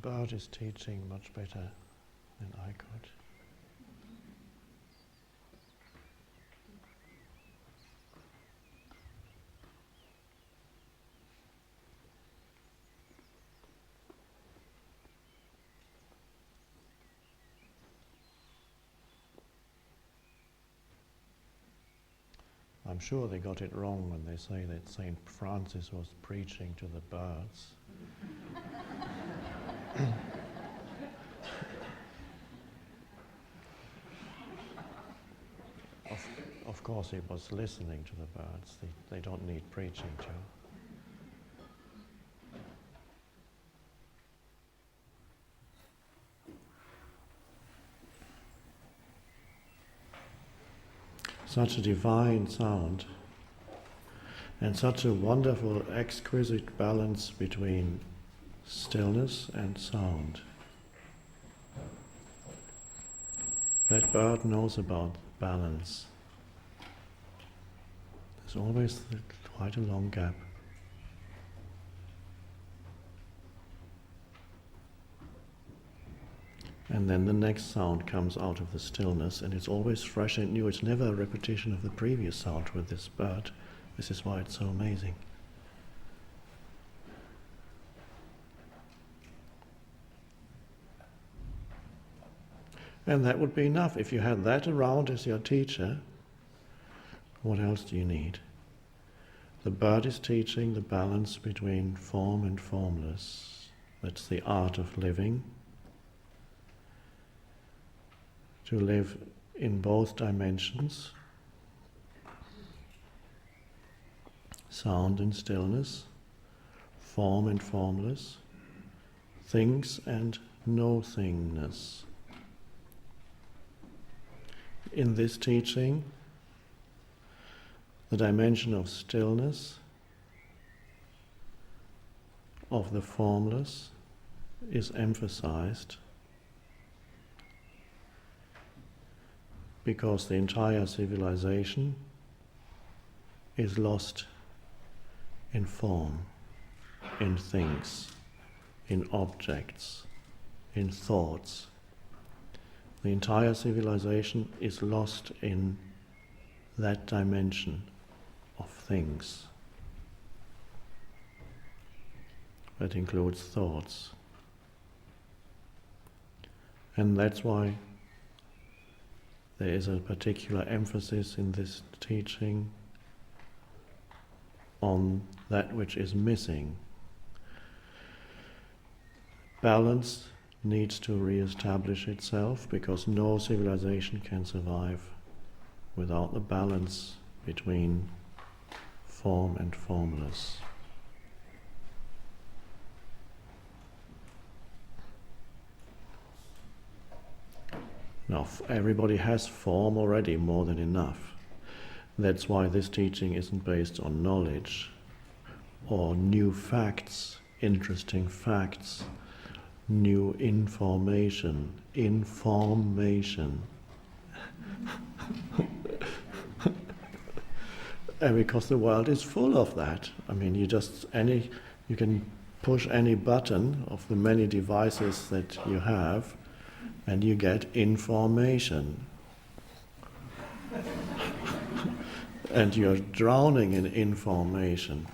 bird is teaching much better than I could. I'm sure they got it wrong when they say that St. Francis was preaching to the birds. Of course he was listening to the birds. They don't need preaching to. Such a divine sound and such a wonderful, exquisite balance between stillness and sound. That bird knows about balance. There's always quite a long gap. And then the next sound comes out of the stillness, and it's always fresh and new. It's never a repetition of the previous sound with this bird. This is why it's so amazing. And that would be enough. If you had that around as your teacher, what else do you need? The bird is teaching the balance between form and formless. That's the art of living. To live in both dimensions, sound and stillness, form and formless, things and no-thingness. In this teaching, the dimension of stillness, of the formless, is emphasized because the entire civilization is lost in form, in things, in objects, in thoughts. The entire civilization is lost in that dimension of things. That includes thoughts. And that's why there is a particular emphasis in this teaching on that which is missing. Balance needs to re-establish itself because no civilization can survive without the balance between form and formless. Now, everybody has form already, more than enough. That's why this teaching isn't based on knowledge or new facts, interesting facts, new information. And because the world is full of that. I mean, you can push any button of the many devices that you have, and you get information. And you're drowning in information.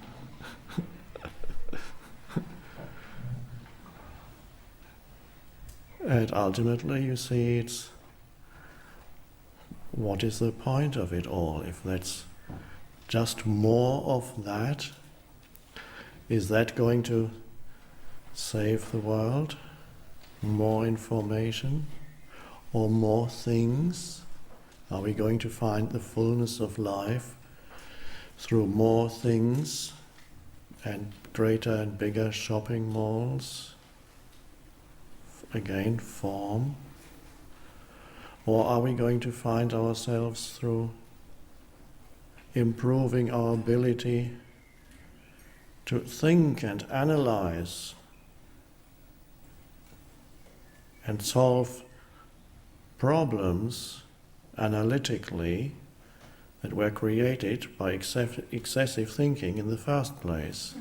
And ultimately you see what is the point of it all? If that's just more of that, is that going to save the world? More information or more things? Are we going to find the fullness of life through more things and greater and bigger shopping malls? Again, form. Or are we going to find ourselves through improving our ability to think and analyze and solve problems analytically that were created by excessive thinking in the first place?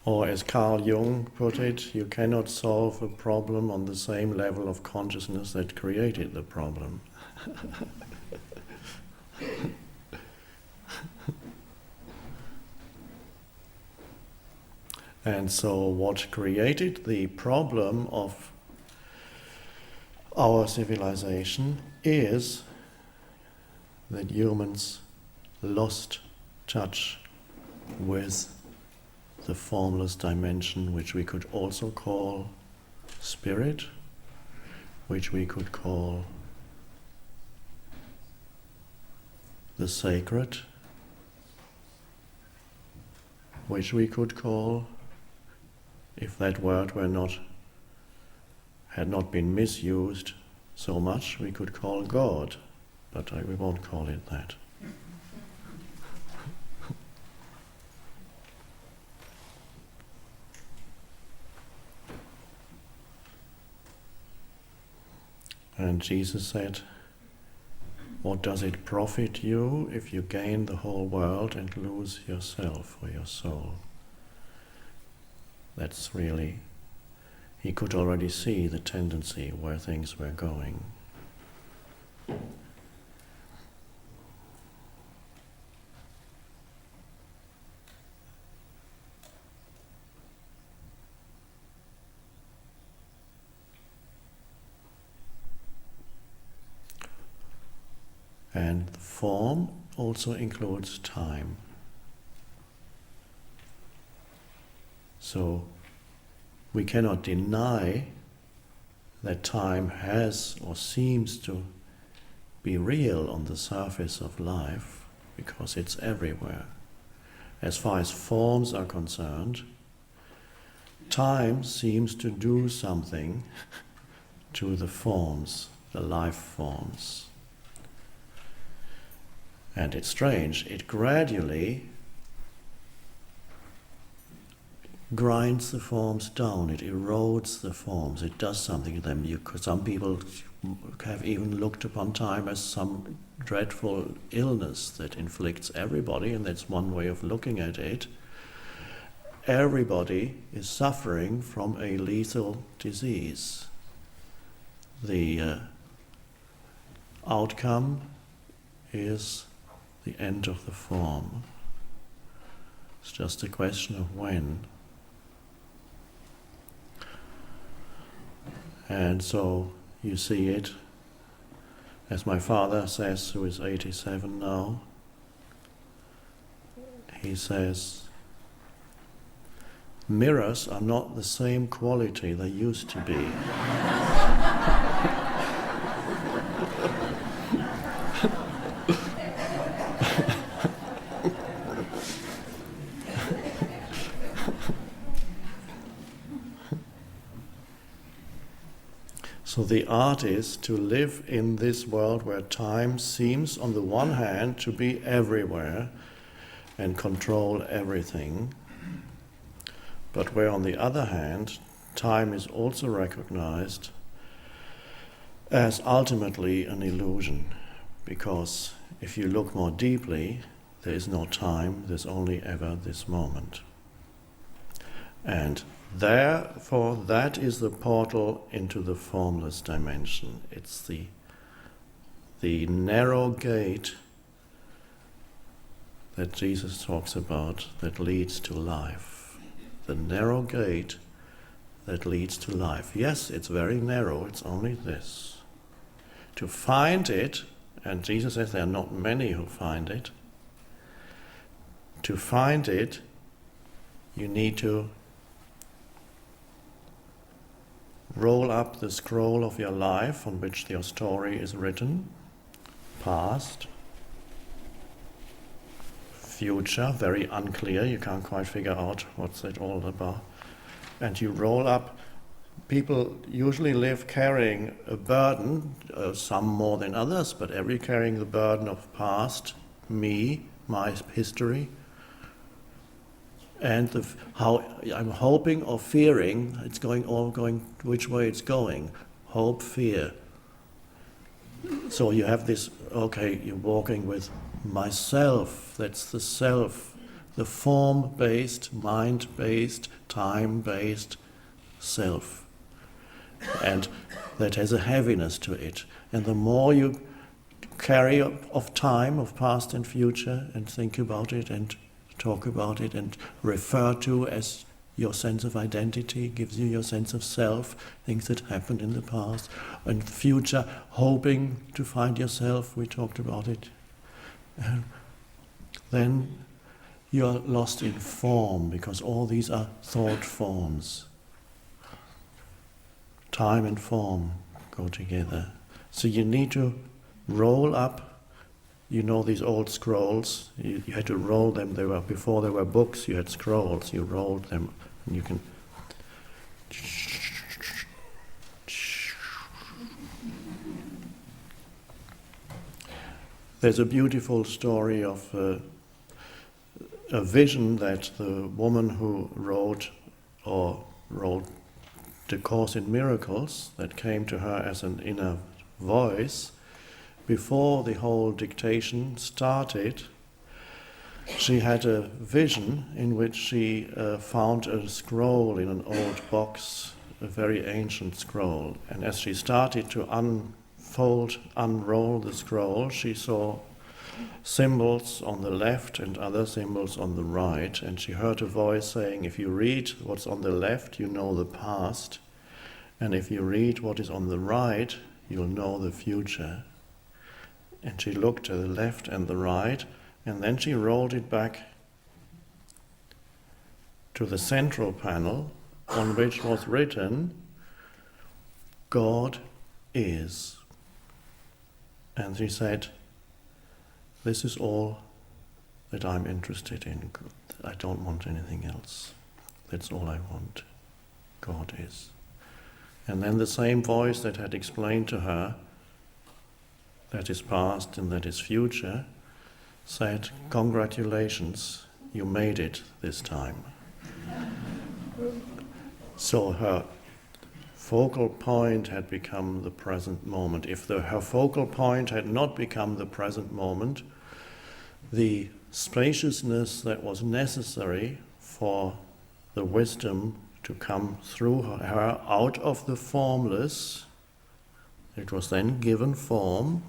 Or as Carl Jung put it, you cannot solve a problem on the same level of consciousness that created the problem. And so what created the problem of our civilization is that humans lost touch with the formless dimension, which we could also call spirit, which we could call the sacred, which we could call, if that word had not been misused so much, we could call God, but we won't call it that. And Jesus said, what does it profit you if you gain the whole world and lose yourself or your soul? That's really, he could already see the tendency where things were going. And the form also includes time. So we cannot deny that time has or seems to be real on the surface of life, because it's everywhere. As far as forms are concerned, time seems to do something to the forms, the life forms. And it's strange, it gradually grinds the forms down, it erodes the forms, it does something to them. Some people have even looked upon time as some dreadful illness that inflicts everybody, and that's one way of looking at it. Everybody is suffering from a lethal disease. The outcome is the end of the form. It's just a question of when. And so you see it, as my father says, who is 87 now, he says, mirrors are not the same quality they used to be. So the art is to live in this world where time seems, on the one hand, to be everywhere and control everything, but where, on the other hand, time is also recognized as ultimately an illusion, because if you look more deeply, there is no time, there's only ever this moment. And therefore, that is the portal into the formless dimension. It's the narrow gate that Jesus talks about that leads to life. The narrow gate that leads to life. Yes, it's very narrow, it's only this. To find it, and Jesus says there are not many who find it, to find it, you need to roll up the scroll of your life on which your story is written, past, future, very unclear, you can't quite figure out what's it all about. And you roll up, people usually live carrying a burden, some more than others, but every carrying the burden of past, me, my history, and how I'm hoping or fearing it's going which way it's going. Hope, fear. So you have this, okay, you're walking with myself, that's the self, the form-based, mind-based, time-based self. And that has a heaviness to it. And the more you carry of time, of past and future, and think about it and talk about it and refer to as your sense of identity, gives you your sense of self, things that happened in the past, and future, hoping to find yourself, we talked about it. And then you're lost in form, because all these are thought forms. Time and form go together. So you need to roll up, you know these old scrolls, you had to roll them, before there were books, you had scrolls, you rolled them, and you can... There's a beautiful story of a vision that the woman who wrote the Course in Miracles, that came to her as an inner voice, before the whole dictation started, she had a vision in which she found a scroll in an old box, a very ancient scroll. And as she started to unroll the scroll, she saw symbols on the left and other symbols on the right. And she heard a voice saying, if you read what's on the left, you know the past. And if you read what is on the right, you'll know the future. And she looked to the left and the right, and then she rolled it back to the central panel, on which was written, God is. And she said, this is all that I'm interested in. I don't want anything else. That's all I want. God is. And then the same voice that had explained to her that is past and that is future said, congratulations, you made it this time. So her focal point had become the present moment. If her focal point had not become the present moment, the spaciousness that was necessary for the wisdom to come through her out of the formless, it was then given form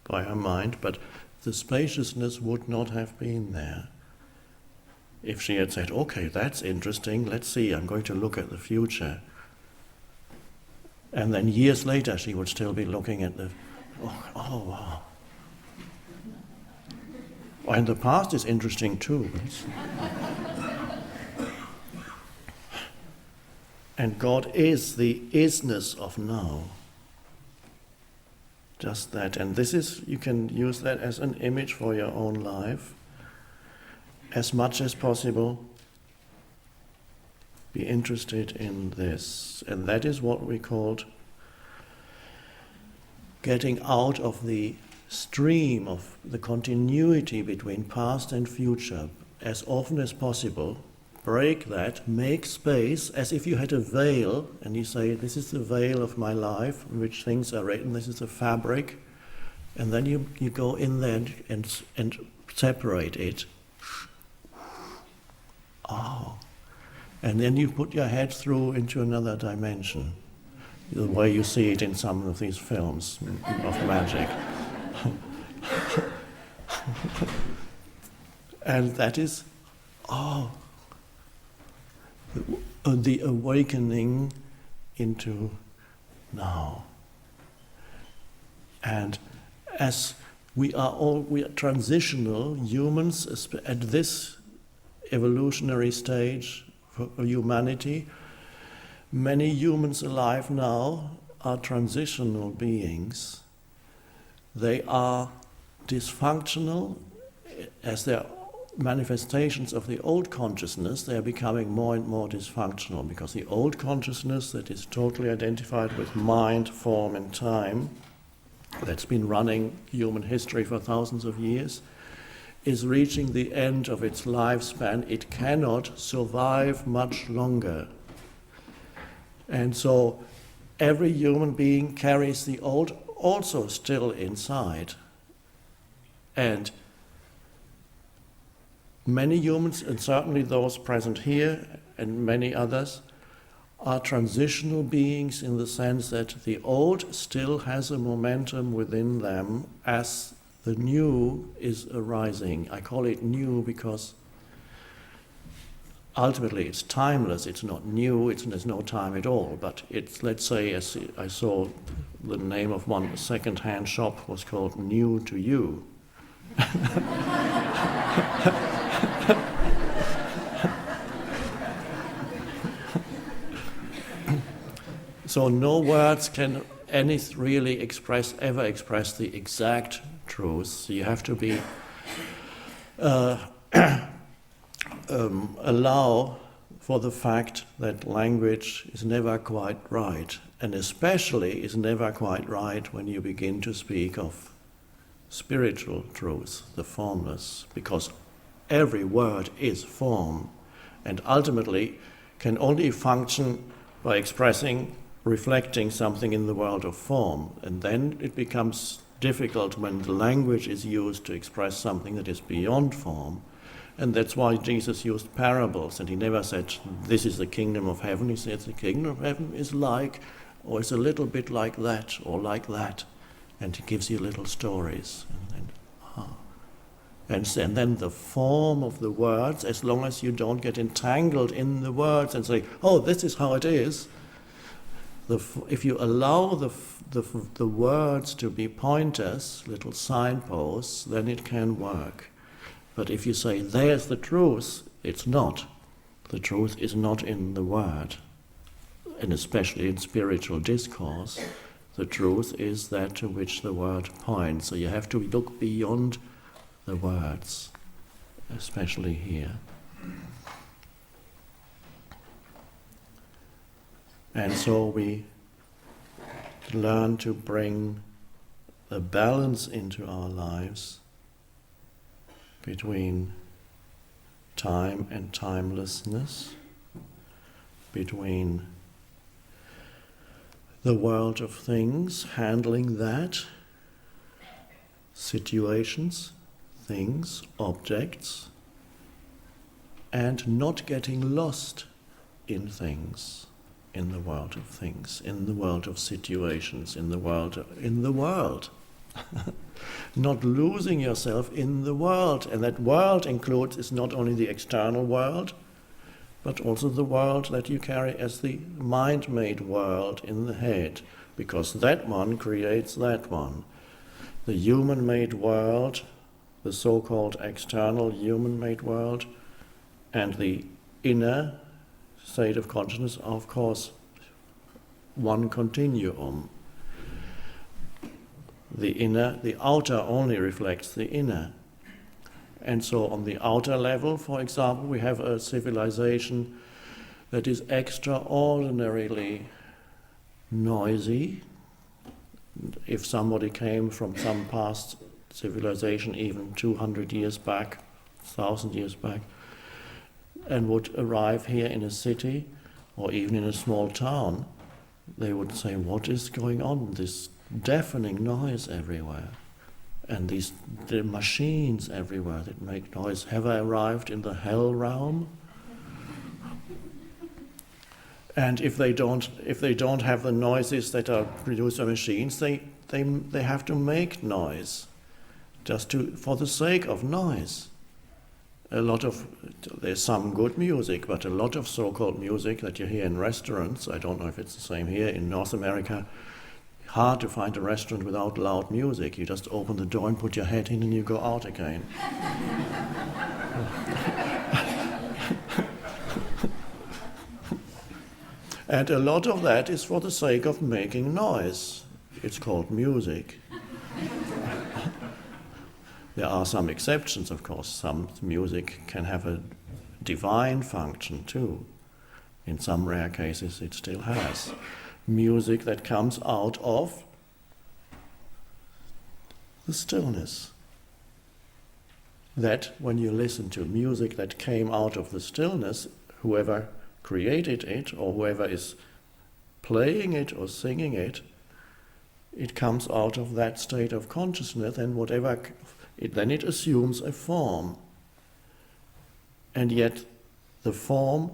by her mind, but the spaciousness would not have been there. If she had said, okay, that's interesting, let's see, I'm going to look at the future. And then years later she would still be looking at the, oh wow. And the past is interesting too. And God is the isness of now. Just that. And this is, you can use that as an image for your own life. As much as possible, be interested in this. And that is what we called getting out of the stream of the continuity between past and future as often as possible. Break that, make space, as if you had a veil, and you say, this is the veil of my life, in which things are written, this is the fabric, and then you go in there and separate it. Oh. And then you put your head through into another dimension, the way you see it in some of these films of magic. And that is, the awakening into now. And as we are transitional humans at this evolutionary stage for humanity. Many humans alive now are transitional beings. They are dysfunctional as their manifestations of the old consciousness. They are becoming more and more dysfunctional because the old consciousness that is totally identified with mind, form and time, that's been running human history for thousands of years, is reaching the end of its lifespan. It cannot survive much longer. And so every human being carries the old also still inside. And many humans, and certainly those present here and many others, are transitional beings in the sense that the old still has a momentum within them as the new is arising. I call it new because ultimately it's timeless, it's not new, there's no time at all, but it's, let's say, as I saw the name of one second-hand shop was called New to You. So no words can really ever express the exact truth. So you have to be allow for the fact that language is never quite right, and especially is never quite right when you begin to speak of spiritual truth, the formless, because every word is form, and ultimately can only function by expressing, reflecting something in the world of form, and then it becomes difficult when the language is used to express something that is beyond form. And that's why Jesus used parables, and he never said, this is the kingdom of heaven. He said, the kingdom of heaven is like, or it's a little bit like that, or like that. And he gives you little stories. And then the form of the words, as long as you don't get entangled in the words and say, oh, this is how it is. If you allow the words to be pointers, little signposts, then it can work. But if you say, there's the truth, it's not. The truth is not in the word. And especially in spiritual discourse, the truth is that to which the word points. So you have to look beyond the words, especially here. And so we learn to bring the balance into our lives between time and timelessness, between the world of things, handling that, situations, things, objects, and not getting lost in things, in the world of things, in the world of situations, in the world. Not losing yourself in the world. And that world is not only the external world, but also the world that you carry as the mind-made world in the head, because that one creates that one. The human-made world, the so-called external human-made world, and the inner state of consciousness are, of course, one continuum. The outer only reflects the inner. And so on the outer level, for example, we have a civilization that is extraordinarily noisy. If somebody came from some past civilization, even 200 years back, 1,000 years back, and would arrive here in a city or even in a small town, they would say, what is going on? This deafening noise everywhere. And the machines everywhere that make noise. Have I arrived in the hell realm? And if they don't have the noises that are produced by machines, they have to make noise, for the sake of noise. There's some good music, but a lot of so-called music that you hear in restaurants, I don't know if it's the same here in North America, hard to find a restaurant without loud music. You just open the door and put your head in and you go out again. And a lot of that is for the sake of making noise. It's called music. There are some exceptions, of course. Some music can have a divine function too. In some rare cases it still has. Music that comes out of the stillness. That when you listen to music that came out of the stillness, whoever created it or whoever is playing it or singing it, it comes out of that state of consciousness, and then it assumes a form. and yet the form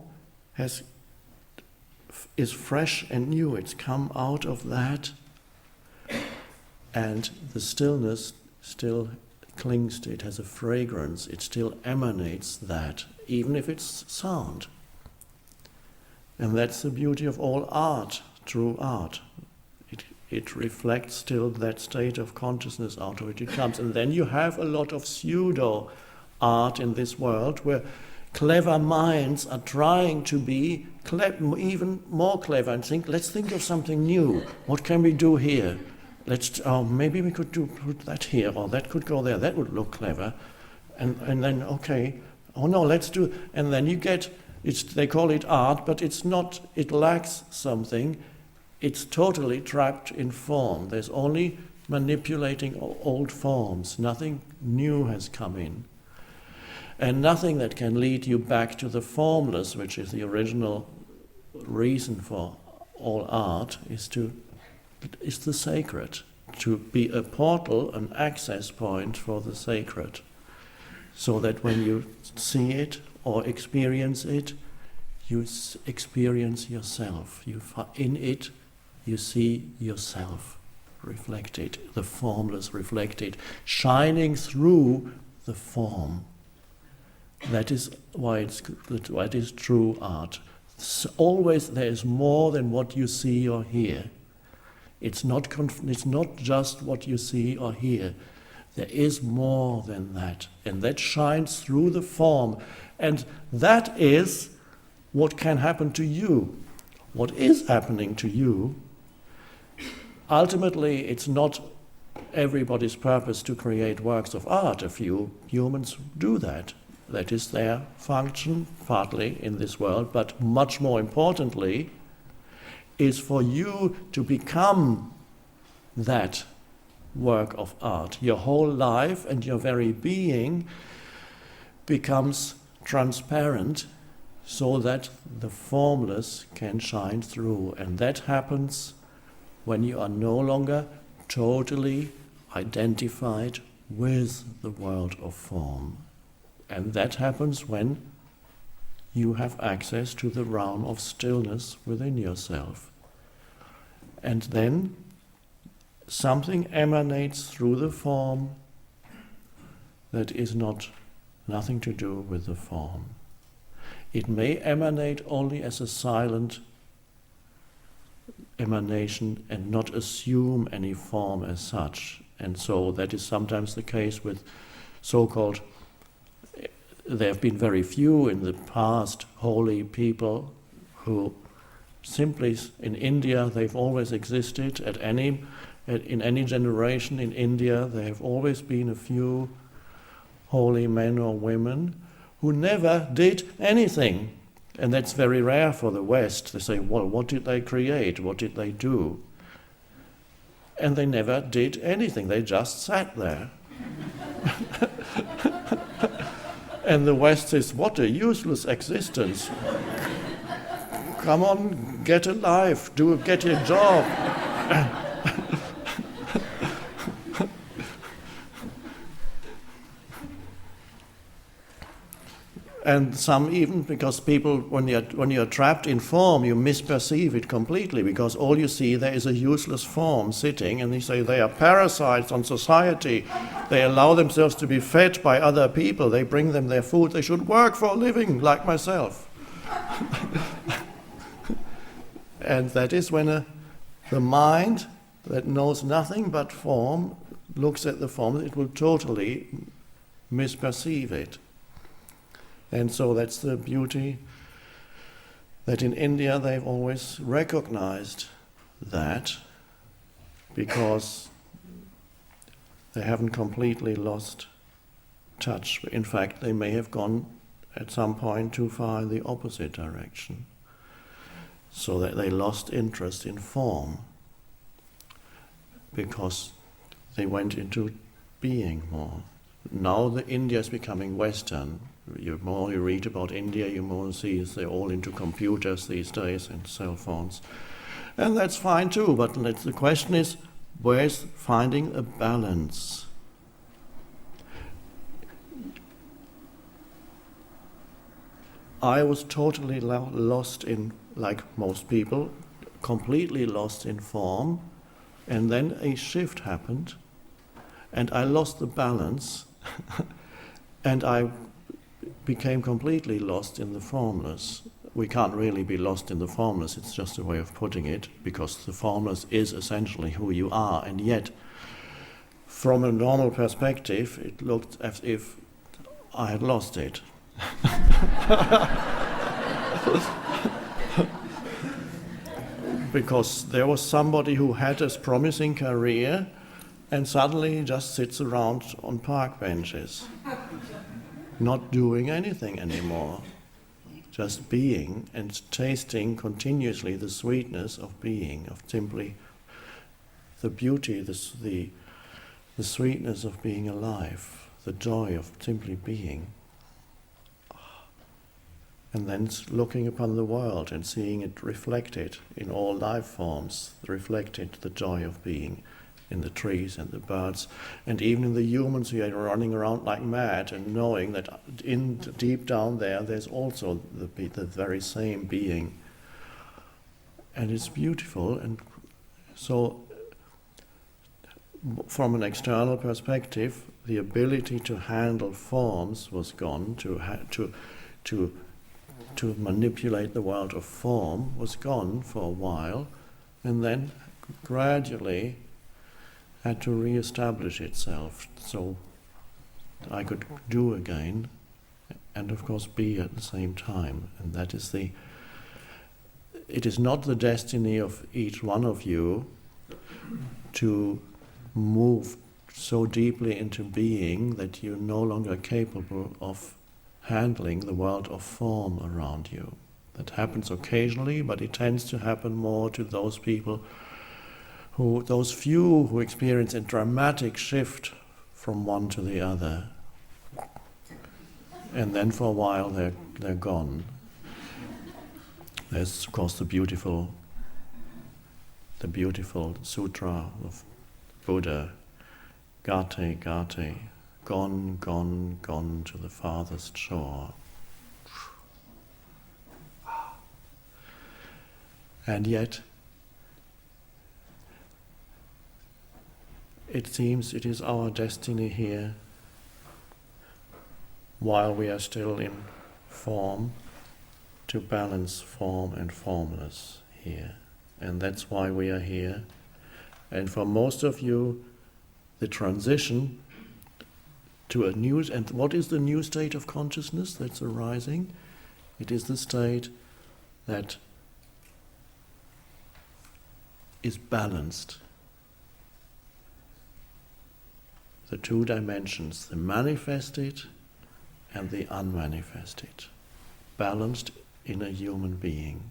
is fresh and new. It's come out of that, and the stillness still clings to it, has a fragrance, it still emanates that, even if it's sound. And that's the beauty of all art, true art. It reflects still that state of consciousness out of which it comes. And then you have a lot of pseudo art in this world where clever minds are trying to be even more clever and think, let's think of something new. What can we do here? Maybe we could put that here, or that could go there. That would look clever. And then, okay, oh no, let's do. And then you get, they call it art, but it's not, it lacks something. It's totally trapped in form. There's only manipulating old forms. Nothing new has come in. And nothing that can lead you back to the formless, which is the original reason for all art, is the sacred, to be a portal, an access point for the sacred, so that when you see it or experience it, you experience yourself. In it, you see yourself reflected, the formless reflected, shining through the form. That is why it is true art. Always there is more than what you see or hear. It's not just what you see or hear. There is more than that. And that shines through the form. And that is what can happen to you. What is happening to you, ultimately it's not everybody's purpose to create works of art. A few humans do that. That is their function, partly in this world, but much more importantly, is for you to become that work of art. Your whole life and your very being becomes transparent so that the formless can shine through. And that happens when you are no longer totally identified with the world of form. And that happens when you have access to the realm of stillness within yourself. And then something emanates through the form that is nothing to do with the form. It may emanate only as a silent emanation and not assume any form as such. And so that is sometimes the case with so-called, there have been very few in the past holy people who simply, in India, they've always existed. In any generation in India, there have always been a few holy men or women who never did anything. And that's very rare for the West. They say, well, what did they create? What did they do? And they never did anything. They just sat there. And the West says, what a useless existence. Come on, get a life, get a job. And some even, because people, when you're trapped in form, you misperceive it completely, because all you see there is a useless form sitting, and you say they are parasites on society. They allow themselves to be fed by other people. They bring them their food. They should work for a living, like myself. And that is when the mind that knows nothing but form looks at the form, it will totally misperceive it. And so that's the beauty that in India they've always recognized that, because they haven't completely lost touch. In fact, they may have gone at some point too far in the opposite direction, so that they lost interest in form because they went into being more. Now the India is becoming Western. The more you read about India, you more see they're all into computers these days and cell phones. And that's fine too, but the question is, where's finding a balance? I was totally lost in, like most people, completely lost in form, and then a shift happened, and I lost the balance, and I became completely lost in the formless. We can't really be lost in the formless, it's just a way of putting it, because the formless is essentially who you are, and yet, from a normal perspective, it looked as if I had lost it. Because there was somebody who had this promising career and suddenly just sits around on park benches, not doing anything anymore, just being and tasting continuously the sweetness of being, of simply the beauty, the sweetness of being alive, the joy of simply being. And then looking upon the world and seeing it reflected in all life forms, reflected the joy of being in the trees and the birds, and even in the humans who are running around like mad, and knowing that deep down there's also the very same being. And it's beautiful. And so, from an external perspective, the ability to handle forms was gone, to manipulate the world of form was gone for a while, and then gradually had to re-establish itself so I could do again and of course be at the same time. And that is it is not the destiny of each one of you to move so deeply into being that you're no longer capable of handling the world of form around you. That happens occasionally, but it tends to happen more to those people those few who experience a dramatic shift from one to the other. And then for a while they're gone. There's of course the beautiful sutra of Buddha, Gate, Gate, gone, gone, gone to the farthest shore. And yet, it seems it is our destiny here, while we are still in form, to balance form and formless here. And that's why we are here. And for most of you, the transition to a new, and what is the new state of consciousness that's arising? It is the state that is balanced. The two dimensions, the manifested and the unmanifested, balanced in a human being.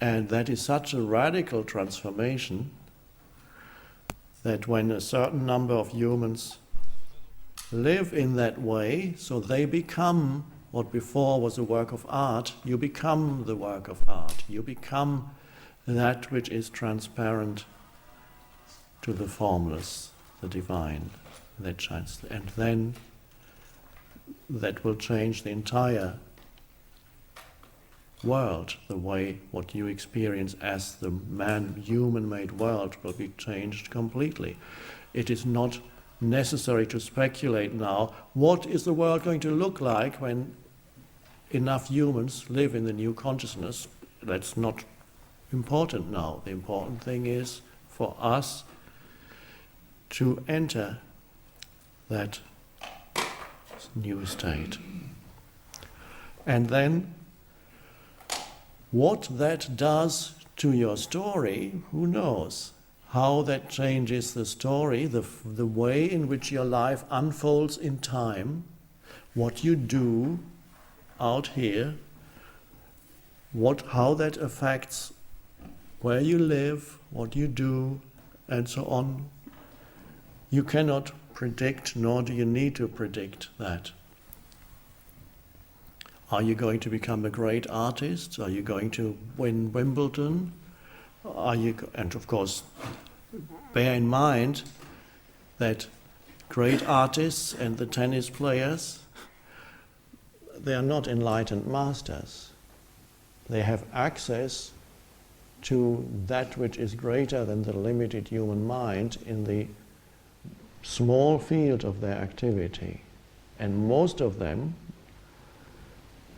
And that is such a radical transformation that when a certain number of humans live in that way, so they become what before was a work of art, you become the work of art. You become that which is transparent to the formless, the divine, that shines. And then that will change the entire world. The way what you experience as the human-made world will be changed completely. It is not necessary to speculate now, what is the world going to look like when enough humans live in the new consciousness? That's not important now. The important thing is for us to enter that new state. And then what that does to your story, who knows? How that changes the story, the way in which your life unfolds in time, what you do out here, how that affects where you live, what you do, and so on. You cannot predict, nor do you need to predict that. Are you going to become a great artist? Are you going to win Wimbledon? And of course, bear in mind that great artists and the tennis players, they are not enlightened masters. They have access to that which is greater than the limited human mind in the small field of their activity. And most of them,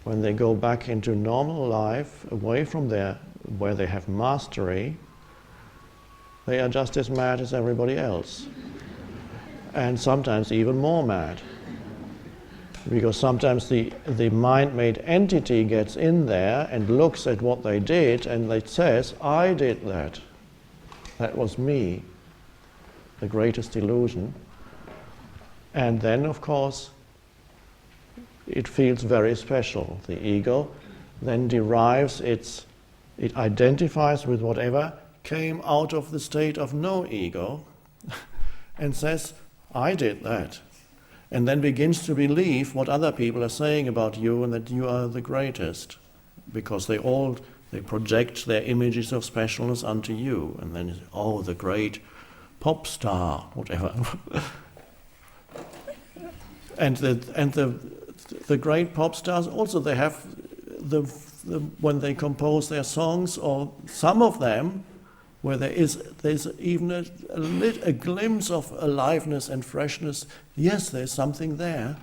when they go back into normal life, away from where they have mastery, they are just as mad as everybody else. And sometimes even more mad. Because sometimes the mind-made entity gets in there and looks at what they did and it says, I did that. That was me. The greatest illusion. And then, of course, it feels very special. The ego then derives it identifies with whatever came out of the state of no ego and says, I did that. And then begins to believe what other people are saying about you and that you are the greatest. Because they project their images of specialness onto you. And then, oh, the great pop star, whatever. and the great pop stars also, they have when they compose their songs, or some of them, where there's even a glimpse of aliveness and freshness. Yes, there's something there.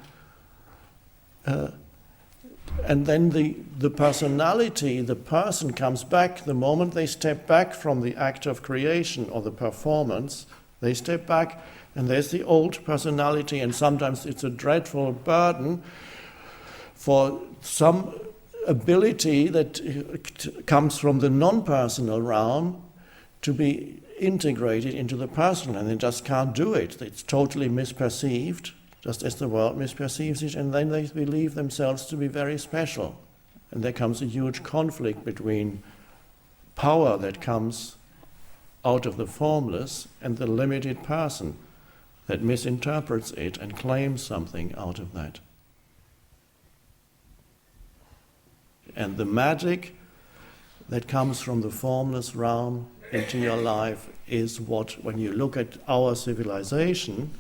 And then the personality, the person comes back the moment they step back from the act of creation or the performance. They step back and there's the old personality, and sometimes it's a dreadful burden for some ability that comes from the non-personal realm to be integrated into the personal, and they just can't do it. It's totally misperceived, just as the world misperceives it, and then they believe themselves to be very special. And there comes a huge conflict between power that comes out of the formless and the limited person that misinterprets it and claims something out of that. And the magic that comes from the formless realm into your life is what, when you look at our civilization,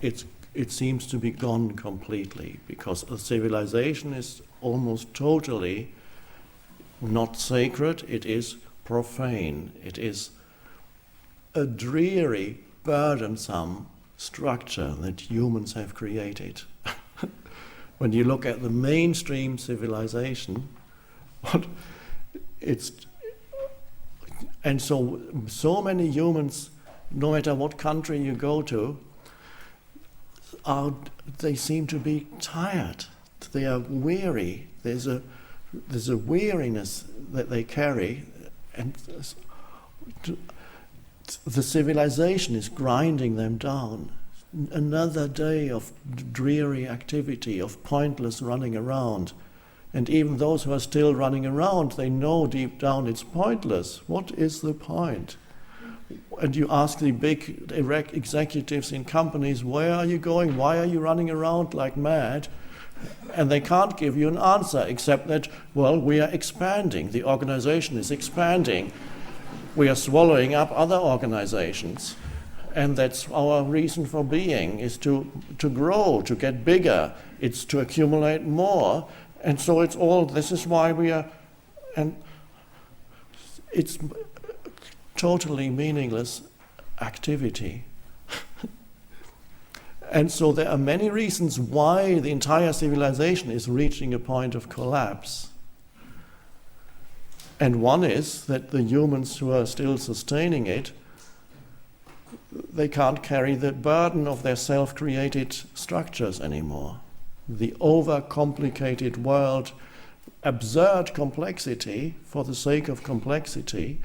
it seems to be gone completely, because a civilization is almost totally not sacred, it is profane, it is a dreary, burdensome structure that humans have created. When you look at the mainstream civilization, and so many humans, no matter what country you go to, they seem to be tired. They are weary. There's a weariness that they carry, and the civilization is grinding them down. Another day of dreary activity, of pointless running around. And even those who are still running around, they know deep down it's pointless. What is the point? And you ask the big executives in companies, where are you going? Why are you running around like mad? And they can't give you an answer except that, well, we are expanding. The organization is expanding. We are swallowing up other organizations. And that's our reason for being, is to grow, to get bigger. It's to accumulate more. And so it's all, this is why we are, and it's totally meaningless activity. And so there are many reasons why the entire civilization is reaching a point of collapse. And one is that the humans who are still sustaining it, they can't carry the burden of their self-created structures anymore. The over-complicated world, absurd complexity for the sake of complexity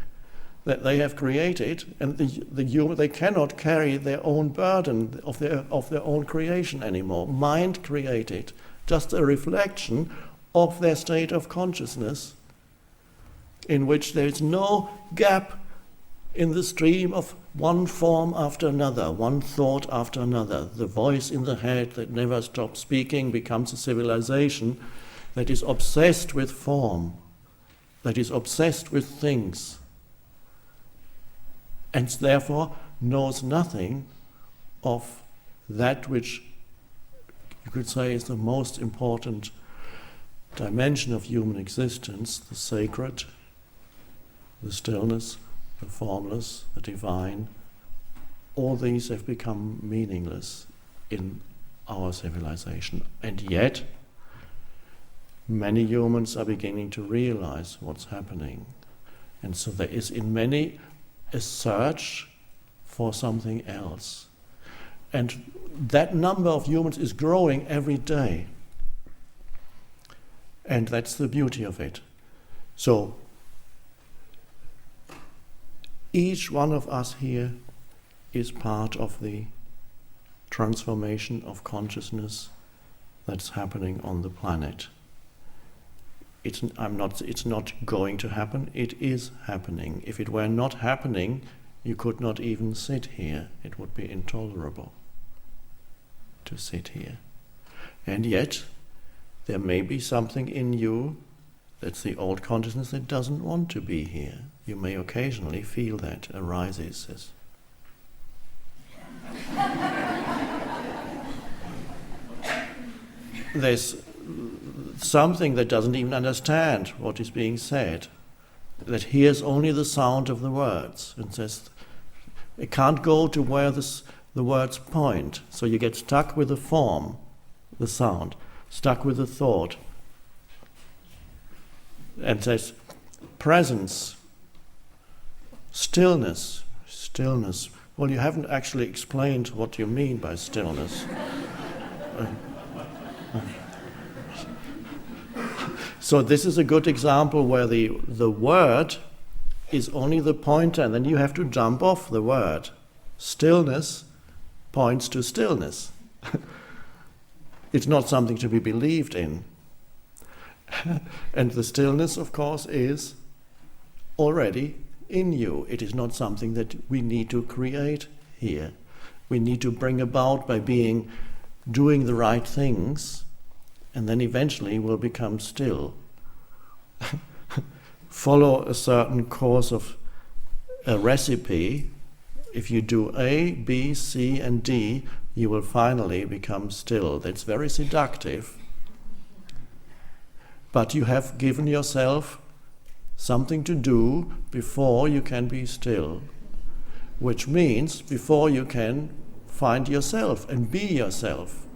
that they have created, and they cannot carry their own burden of their own creation anymore. Mind created, just a reflection of their state of consciousness, in which there is no gap in the stream of one form after another, one thought after another. The voice in the head that never stops speaking becomes a civilization that is obsessed with form, that is obsessed with things, and therefore knows nothing of that which you could say is the most important dimension of human existence, the sacred, the stillness, the formless, the divine, all these have become meaningless in our civilization. And yet, many humans are beginning to realize what's happening. And so there is in many a search for something else. And that number of humans is growing every day. And that's the beauty of it. So, each one of us here is part of the transformation of consciousness that's happening on the planet. It's not going to happen, it is happening. If it were not happening, you could not even sit here. It would be intolerable to sit here. And yet, there may be something in you, that's the old consciousness, that doesn't want to be here. You may occasionally feel that arises. There's something that doesn't even understand what is being said, that hears only the sound of the words, and says, it can't go to where the words point, so you get stuck with the form, the sound, stuck with the thought, and says, presence, stillness. Well, you haven't actually explained what you mean by stillness. So this is a good example where the word is only the pointer, and then you have to jump off the word. Stillness points to stillness. It's not something to be believed in. And the stillness, of course, is already in you. It is not something that we need to create here. We need to bring about by doing the right things, and then eventually we'll become still. Follow a certain course of a recipe. If you do A, B, C, and D, you will finally become still. That's very seductive. But you have given yourself something to do before you can be still, which means before you can find yourself and be yourself.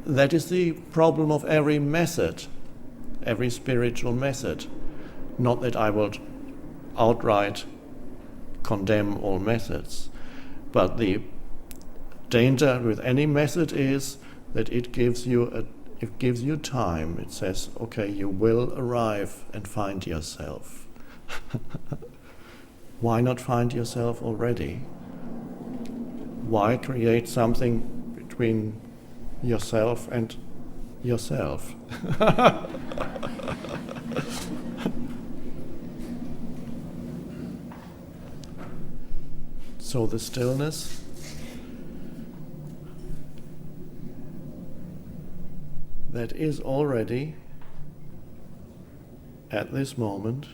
That is the problem of every method, every spiritual method. Not that I will outright condemn all methods, but the danger with any method is that it gives you time. It says, okay, you will arrive and find yourself. Why not find yourself already? Why create something between yourself and yourself? So the stillness that is already at this moment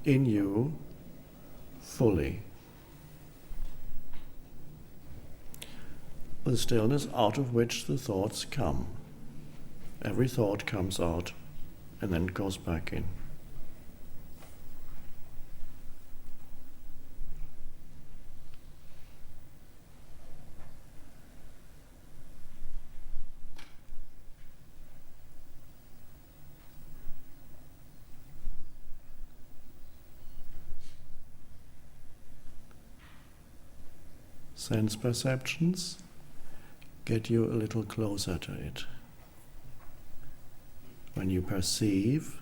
in you fully. The stillness out of which the thoughts come. Every thought comes out and then goes back in. Sense perceptions get you a little closer to it. When you perceive,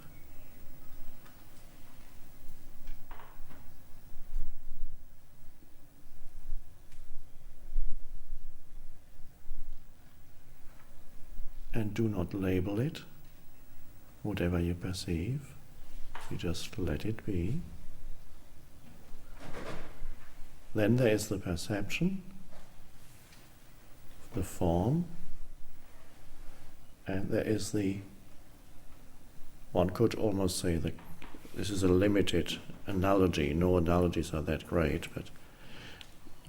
and do not label it, whatever you perceive, you just let it be. Then there is the perception, the form, and there is one could almost say that this is a limited analogy. No analogies are that great, but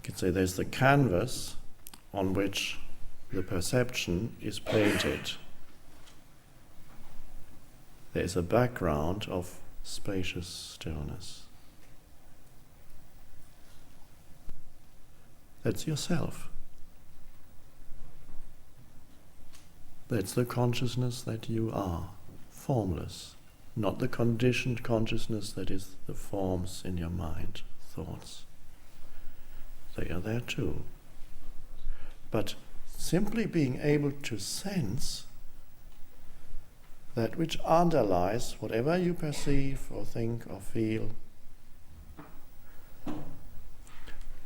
You could say there's the canvas on which the perception is painted. There's a background of spacious stillness. That's yourself. That's the consciousness that you are, formless, not the conditioned consciousness that is the forms in your mind, thoughts. They are there too. But simply being able to sense that which underlies whatever you perceive or think or feel.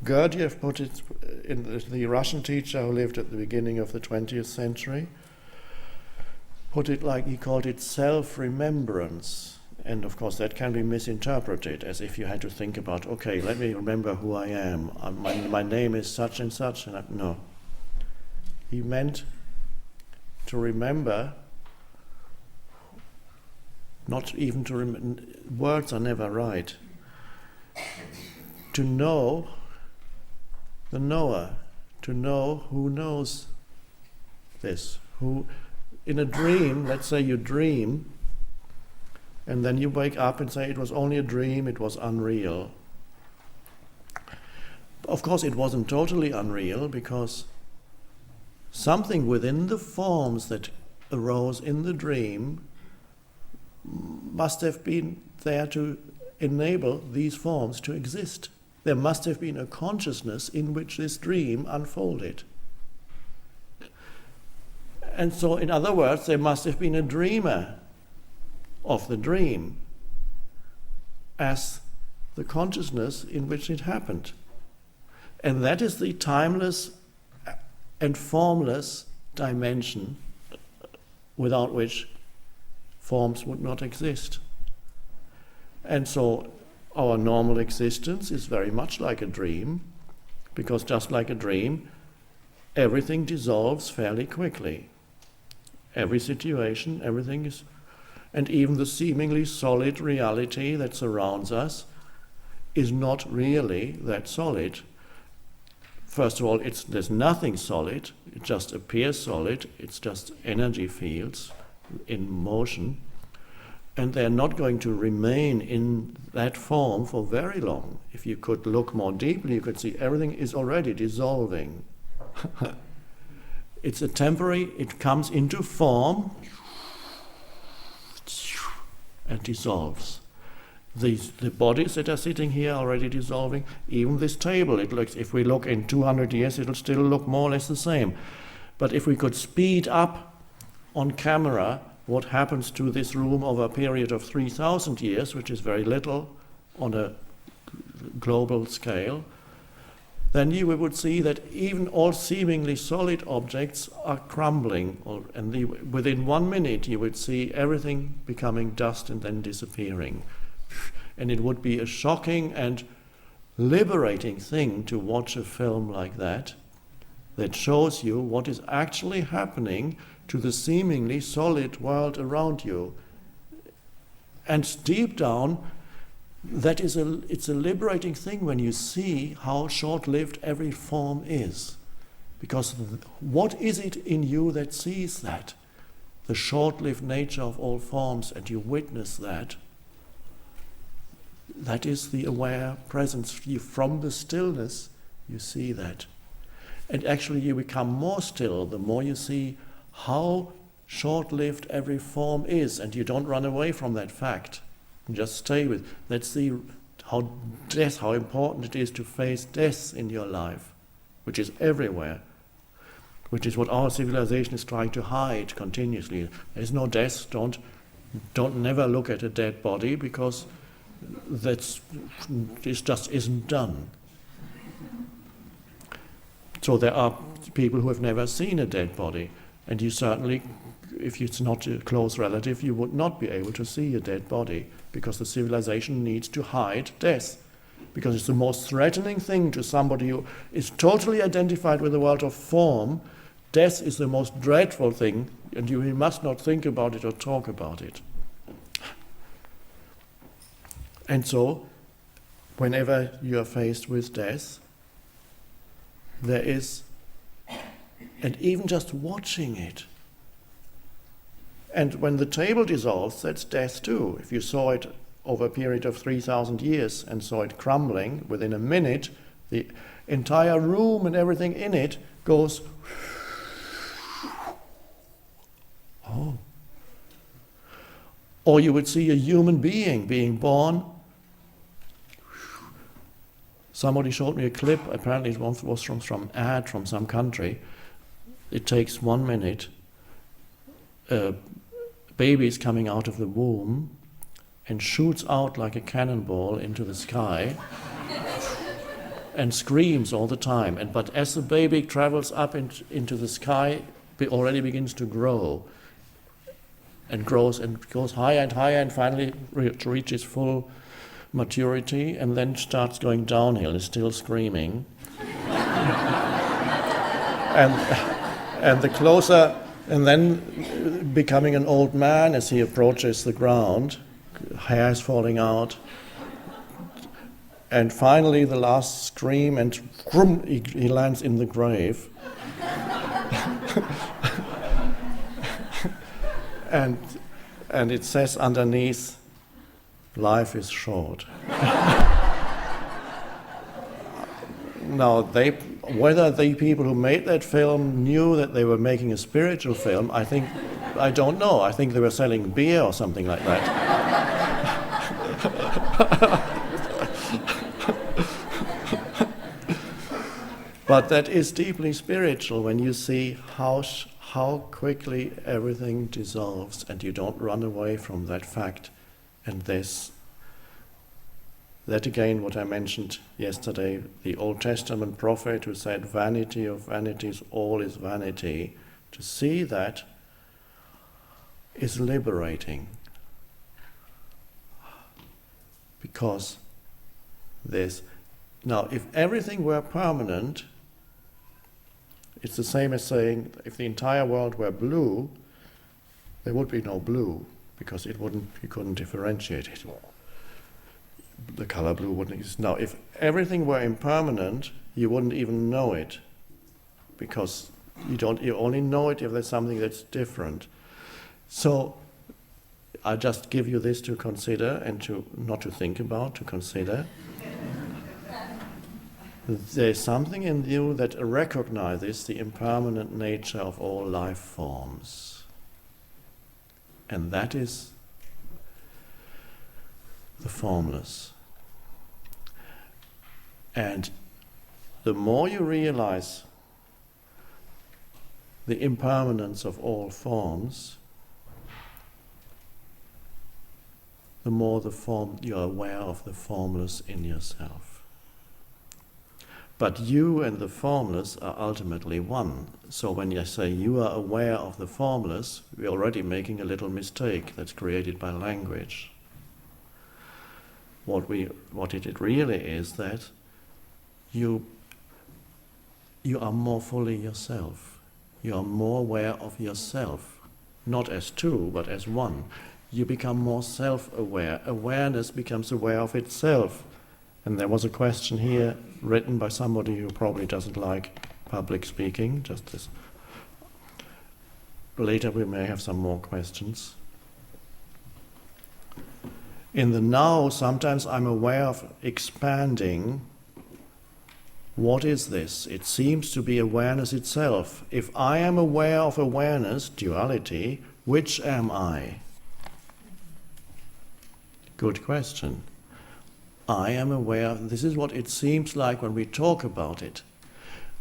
Gurdjieff put it in the Russian teacher who lived at the beginning of the 20th century, put it like he called it self-remembrance. And of course that can be misinterpreted as if you had to think about, okay, let me remember who I am. My name is such and such. No. He meant to remember, not even to remember, words are never right. To know the knower, to know who knows this, who in a dream, let's say you dream, and then you wake up and say it was only a dream, it was unreal. Of course it wasn't totally unreal because something within the forms that arose in the dream must have been there to enable these forms to exist. There must have been a consciousness in which this dream unfolded. And so, in other words, there must have been a dreamer of the dream as the consciousness in which it happened. And that is the timeless and formless dimension without which forms would not exist. And so our normal existence is very much like a dream, because just like a dream, everything dissolves fairly quickly. Every situation, everything is, and even the seemingly solid reality that surrounds us is not really that solid. First of all, there's nothing solid, it just appears solid, it's just energy fields in motion, and they're not going to remain in that form for very long. If you could look more deeply, you could see everything is already dissolving. It's a temporary, it comes into form and dissolves. The bodies that are sitting here are already dissolving. Even this table, it looks, if we look in 200 years, it'll still look more or less the same. But if we could speed up on camera what happens to this room over a period of 3,000 years, which is very little on a global scale, then you would see that even all seemingly solid objects are crumbling, and within 1 minute you would see everything becoming dust and then disappearing. And it would be a shocking and liberating thing to watch a film like that shows you what is actually happening to the seemingly solid world around you. And deep down, it's a liberating thing when you see how short-lived every form is. Because what is it in you that sees that? The short-lived nature of all forms, and you witness that. That is the aware presence. From the stillness, you see that. And actually you become more still the more you see how short-lived every form is, and you don't run away from that fact. Just stay with. Let's see how important it is to face death in your life, which is everywhere, which is what our civilization is trying to hide continuously. There's no death. Don't never look at a dead body, because this just isn't done. So there are people who have never seen a dead body, and you certainly, if it's not a close relative, you would not be able to see a dead body, because the civilization needs to hide death, because it's the most threatening thing to somebody who is totally identified with the world of form. Death is the most dreadful thing, and you must not think about it or talk about it. And so, whenever you are faced with death, there is, and even just watching it. And when the table dissolves, that's death too. If you saw it over a period of 3,000 years and saw it crumbling, within a minute, the entire room and everything in it goes, oh. Or you would see a human being being born. Somebody showed me a clip, apparently it was from an ad from some country. It takes 1 minute. A baby is coming out of the womb and shoots out like a cannonball into the sky and screams all the time. But as the baby travels up into the sky, it already begins to grow and grows and goes higher and higher and finally reaches full maturity and then starts going downhill, is still screaming. and the closer, and then becoming an old man as he approaches the ground, hair is falling out, and finally the last scream, and he lands in the grave. and it says underneath, life is short. Now, whether the people who made that film knew that they were making a spiritual film, I don't know. I think they were selling beer or something like that. But that is deeply spiritual when you see how quickly everything dissolves and you don't run away from that fact. And that again, what I mentioned yesterday, the Old Testament prophet who said, vanity of vanities, all is vanity. To see that is liberating. Because now if everything were permanent, it's the same as saying if the entire world were blue, there would be no blue, because you couldn't differentiate it. The color blue wouldn't exist. Now, if everything were impermanent, you wouldn't even know it, because you only know it if there's something that's different. So I just give you this to consider and not to think about, to consider. There's something in you that recognizes the impermanent nature of all life forms. And that is the formless. And the more you realize the impermanence of all forms, the more you are aware of the formless in yourself. But you and the formless are ultimately one. So when you say you are aware of the formless, we're already making a little mistake that's created by language. What it really is that you are more fully yourself. You are more aware of yourself, not as two, but as one. You become more self-aware. Awareness becomes aware of itself. And there was a question here written by somebody who probably doesn't like public speaking, just this. Later we may have some more questions. In the now, sometimes I'm aware of expanding. What is this? It seems to be awareness itself. If I am aware of awareness, duality, which am I? Good question. I am aware, this is what it seems like when we talk about it.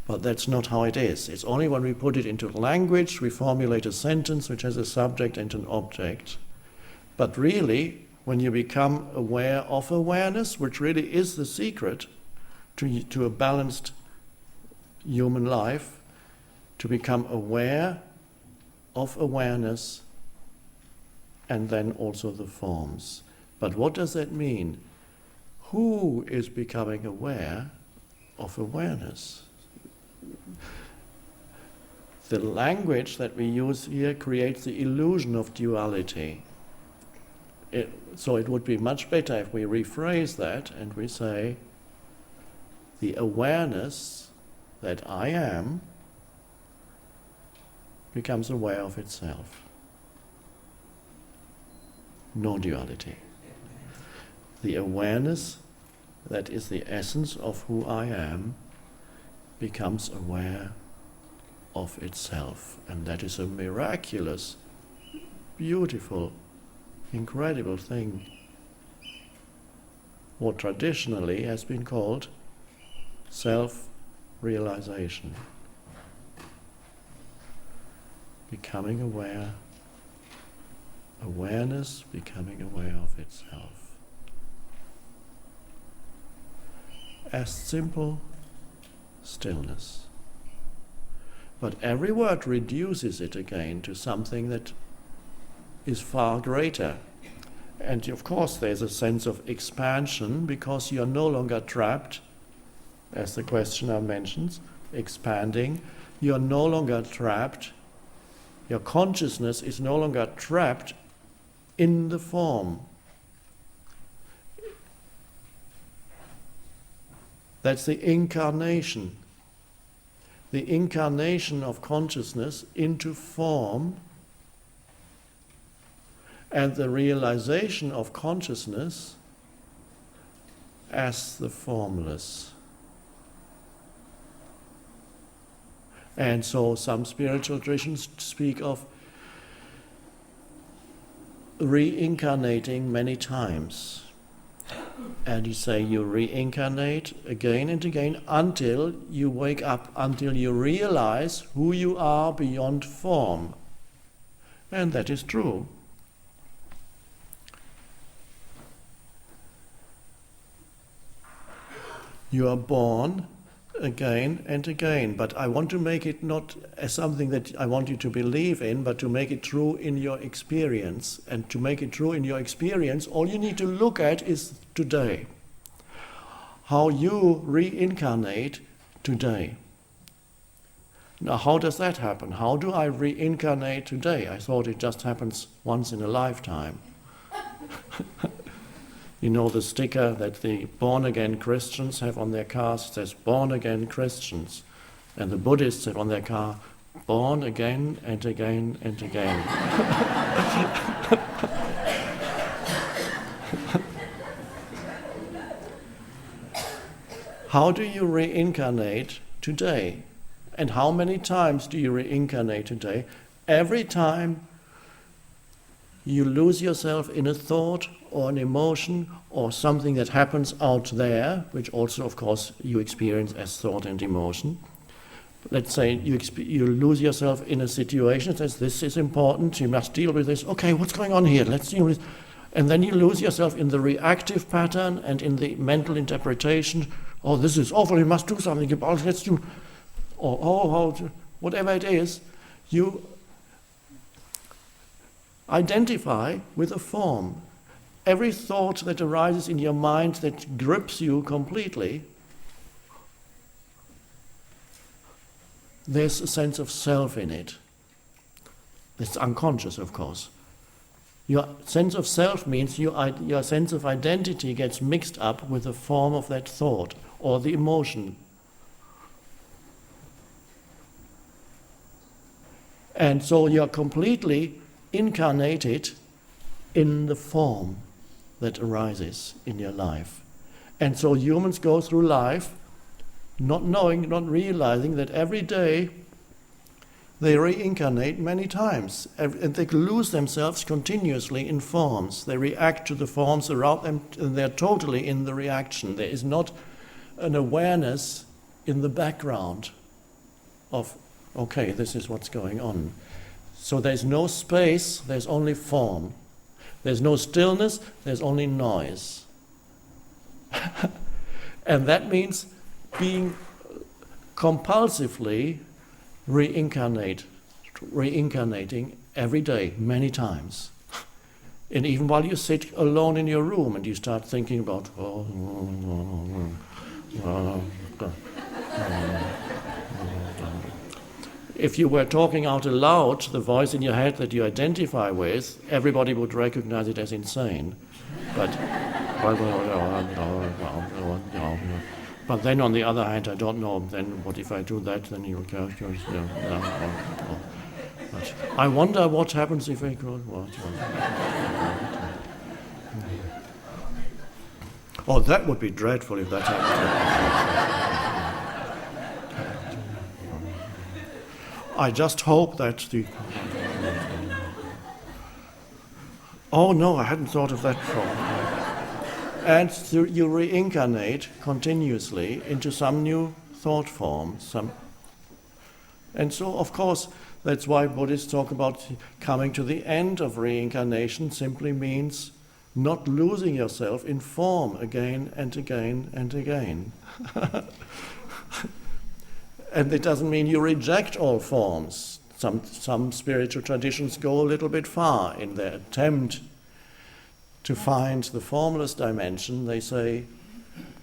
But that's not how it is. It's only when we put it into language, we formulate a sentence which has a subject and an object. But really, when you become aware of awareness, which really is the secret to a balanced human life, to become aware of awareness and then also the forms. But what does that mean? Who is becoming aware of awareness? The language that we use here creates the illusion of duality. So it would be much better if we rephrase that and we say, the awareness that I am becomes aware of itself. No duality. The awareness that is the essence of who I am becomes aware of itself. And that is a miraculous, beautiful, incredible thing. What traditionally has been called self-realization. Becoming aware, awareness becoming aware of itself. As simple stillness. But every word reduces it again to something that is far greater. And of course there's a sense of expansion because you're no longer trapped, as the questioner mentions, expanding. You're no longer trapped. Your consciousness is no longer trapped in the form. That's the incarnation. The incarnation of consciousness into form and the realization of consciousness as the formless. And so some spiritual traditions speak of reincarnating many times. And you say you reincarnate again and again until you wake up, until you realize who you are beyond form. And that is true. You are born again and again, but I want to make it not as something that I want you to believe in, but to make it true in your experience. And to make it true in your experience, all you need to look at is today. How you reincarnate today. Now, how does that happen? How do I reincarnate today? I thought it just happens once in a lifetime. You know the sticker that the born-again Christians have on their cars? It says, born-again Christians. And the Buddhists have on their car, born again and again and again. How do you reincarnate today? And how many times do you reincarnate today? Every time you lose yourself in a thought or an emotion or something that happens out there, which also, of course, you experience as thought and emotion. Let's say you lose yourself in a situation that says, this is important, you must deal with this. Okay, what's going on here? Let's deal with it. And then you lose yourself in the reactive pattern and in the mental interpretation. Oh, this is awful, we must do something about it, let's do. Or, whatever it is, you identify with a form. Every thought that arises in your mind that grips you completely, there's a sense of self in it. It's unconscious, of course. Your sense of self means your sense of identity gets mixed up with the form of that thought or the emotion. And so you're completely incarnated in the form that arises in your life. And so humans go through life not knowing, not realizing that every day they reincarnate many times, and they lose themselves continuously in forms. They react to the forms around them, and they're totally in the reaction. There is not an awareness in the background of, okay, this is what's going on. So there's no space, there's only form. There's no stillness, there's only noise. And that means being compulsively reincarnating every day, many times. And even while you sit alone in your room and you start thinking about, if you were talking out aloud, the voice in your head that you identify with, everybody would recognize it as insane. But But then on the other hand, I don't know, then what if I do that, then you go, no. But I wonder what happens if I go, oh, that would be dreadful if that happened. I just hope that the... Oh no, I hadn't thought of that before. And you reincarnate continuously into some new thought form. And so, of course, that's why Buddhists talk about coming to the end of reincarnation simply means not losing yourself in form again and again and again. And it doesn't mean you reject all forms. Some spiritual traditions go a little bit far in their attempt to find the formless dimension. They say,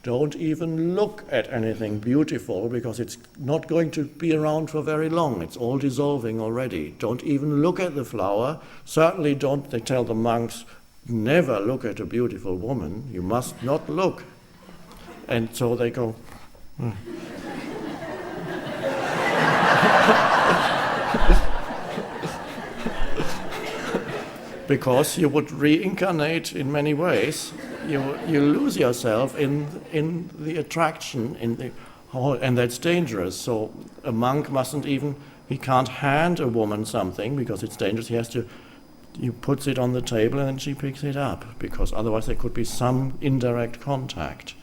don't even look at anything beautiful because it's not going to be around for very long. It's all dissolving already. Don't even look at the flower. Certainly don't, they tell the monks, never look at a beautiful woman. You must not look. And so they go... Because you would reincarnate in many ways. You lose yourself in the attraction, and that's dangerous. So a monk he can't hand a woman something because it's dangerous. He puts it on the table and then she picks it up, because otherwise there could be some indirect contact.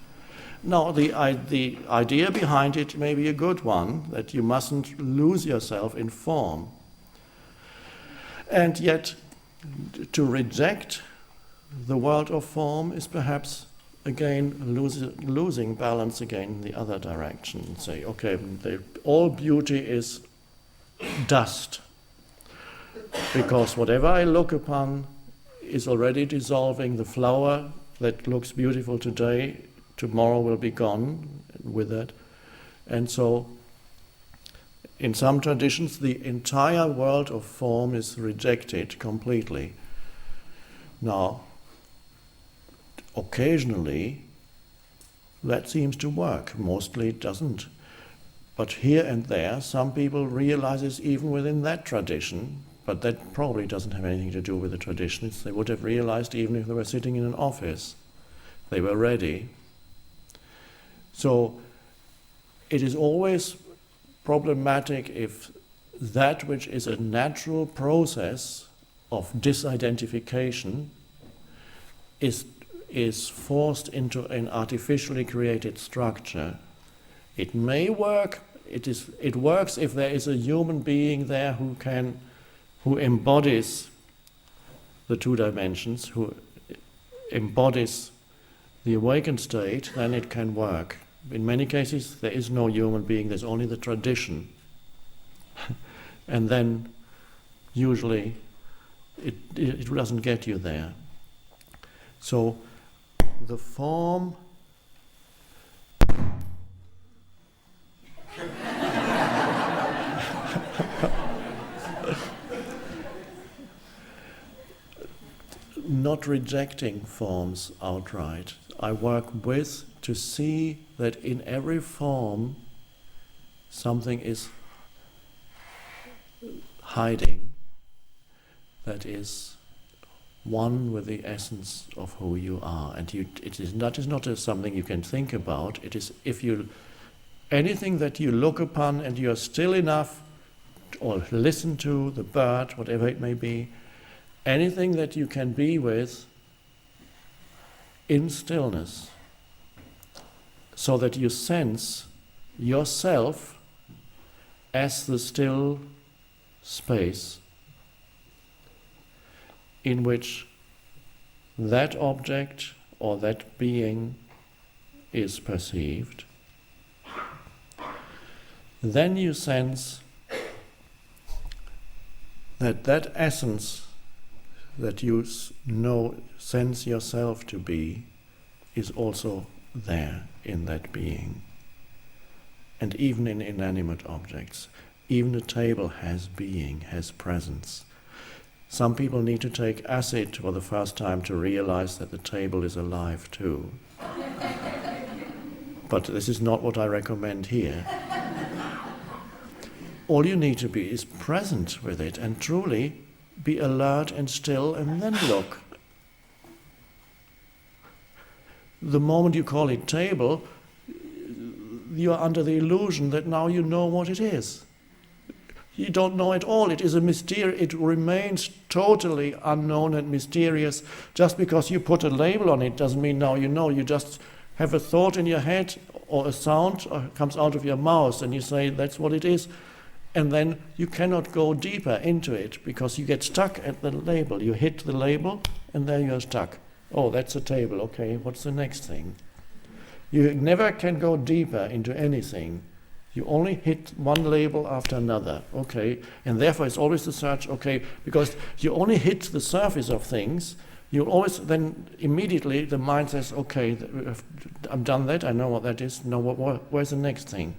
Now, the idea behind it may be a good one, that you mustn't lose yourself in form. And yet, to reject the world of form is perhaps, again, losing balance again in the other direction. Say, okay, all beauty is dust, because whatever I look upon is already dissolving. The flower that looks beautiful today, tomorrow will be gone with it. And so, in some traditions, the entire world of form is rejected completely. Now, occasionally, that seems to work. Mostly it doesn't. But here and there, some people realize this even within that tradition, but that probably doesn't have anything to do with the tradition. They would have realized even if they were sitting in an office. They were ready. So, it is always problematic if that which is a natural process of disidentification is forced into an artificially created structure. It may work. It works if there is a human being there who embodies the two dimensions, who embodies the awakened state. Then it can work. In many cases, there is no human being, there's only the tradition. And then, usually, it doesn't get you there. So, the form... not rejecting forms outright. I work with to see that in every form something is hiding that is one with the essence of who you are. And that is not something you can think about. It is anything that you look upon and you are still enough, or listen to the bird, whatever it may be, anything that you can be with in stillness, so that you sense yourself as the still space in which that object or that being is perceived. Then you sense that essence that you sense yourself to be is also there in that being. And even in inanimate objects, even a table has being, has presence. Some people need to take acid for the first time to realize that the table is alive too. But this is not what I recommend here. All you need to be is present with it and truly be alert and still and then look. The moment you call it table, you are under the illusion that now you know what it is. You don't know at all. It is a mystery. It remains totally unknown and mysterious. Just because you put a label on it doesn't mean now you know. You just have a thought in your head or a sound comes out of your mouth and you say that's what it is. And then you cannot go deeper into it because you get stuck at the label. You hit the label and there you're stuck. Oh, that's a table. Okay, what's the next thing? You never can go deeper into anything. You only hit one label after another. Okay, and therefore it's always the search. Okay, because you only hit the surface of things. You always then immediately the mind says, okay, I've done that. I know what that is. Now, where's the next thing?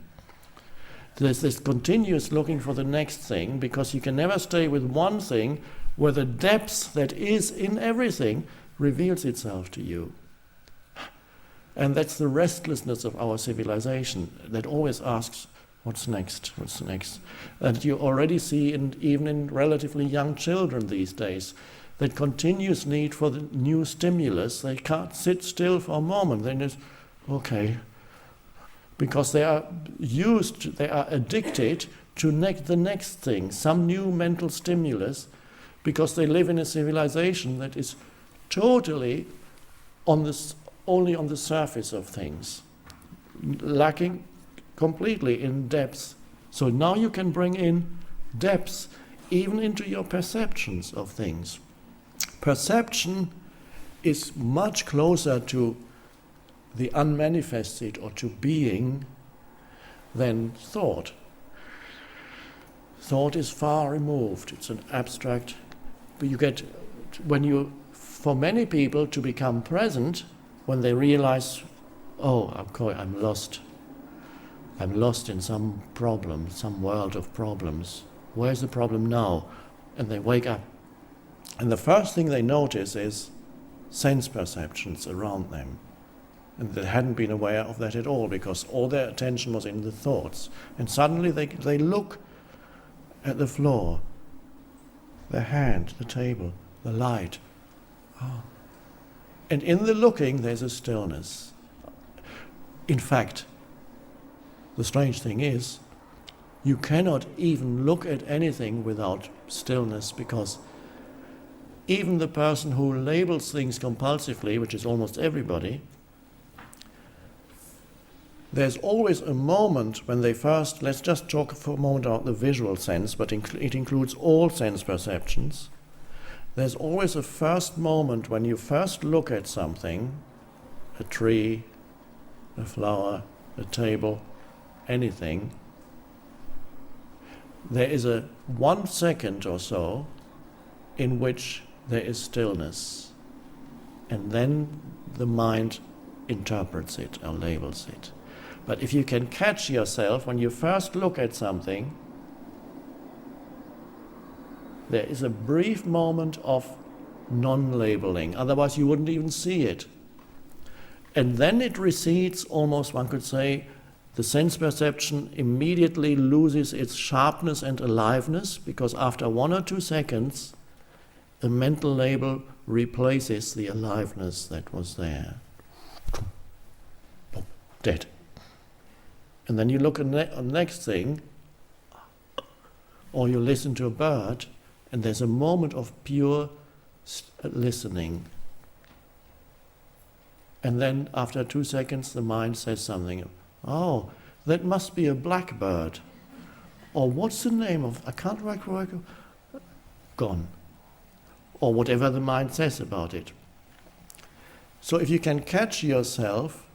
There's this continuous looking for the next thing because you can never stay with one thing where the depth that is in everything reveals itself to you. And that's the restlessness of our civilization that always asks, what's next, what's next? And you already see, even in relatively young children these days, that continuous need for the new stimulus. They can't sit still for a moment. They just, okay, because they are addicted to the next thing, some new mental stimulus, because they live in a civilization that is totally only on the surface of things, lacking completely in depth. So now you can bring in depth even into your perceptions of things. Perception is much closer to the unmanifested or to being than thought. Thought is far removed. It's an abstract. But for many people to become present, when they realize, oh, I'm lost. I'm lost in some problem, some world of problems. Where's the problem now? And they wake up. And the first thing they notice is sense perceptions around them. And they hadn't been aware of that at all because all their attention was in the thoughts. And suddenly they look at the floor, the hand, the table, the light. Oh. And in the looking, there's a stillness. In fact, the strange thing is, you cannot even look at anything without stillness because even the person who labels things compulsively, which is almost everybody, there's always a moment when they first, let's just talk for a moment about the visual sense, but it includes all sense perceptions. There's always a first moment when you first look at something, a tree, a flower, a table, anything. There is a 1 second or so in which there is stillness, and then the mind interprets it or labels it. But if you can catch yourself when you first look at something, there is a brief moment of non-labeling, otherwise you wouldn't even see it. And then it recedes almost, one could say, the sense perception immediately loses its sharpness and aliveness, because after 1 or 2 seconds, the mental label replaces the aliveness that was there. Dead. And then you look at the next thing, or you listen to a bird, and there's a moment of pure listening. And then after 2 seconds, the mind says something. Oh, that must be a blackbird. Or what's the name of, I can't remember, gone. Or whatever the mind says about it. So if you can catch yourself,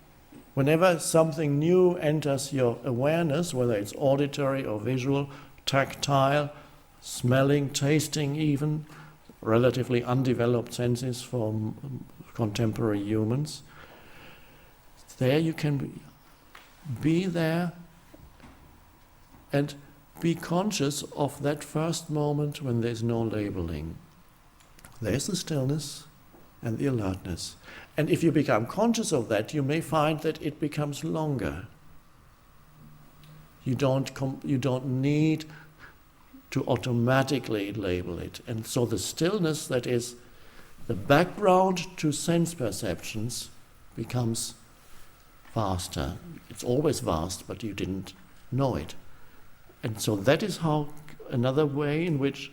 whenever something new enters your awareness, whether it's auditory or visual, tactile, smelling, tasting even, relatively undeveloped senses for contemporary humans, there you can be there and be conscious of that first moment when there's no labeling. There's the stillness and the alertness. And if you become conscious of that, you may find that it becomes longer. You don't need to automatically label it. And so the stillness that is the background to sense perceptions becomes vaster. It's always vast, but you didn't know it. And so that is how another way in which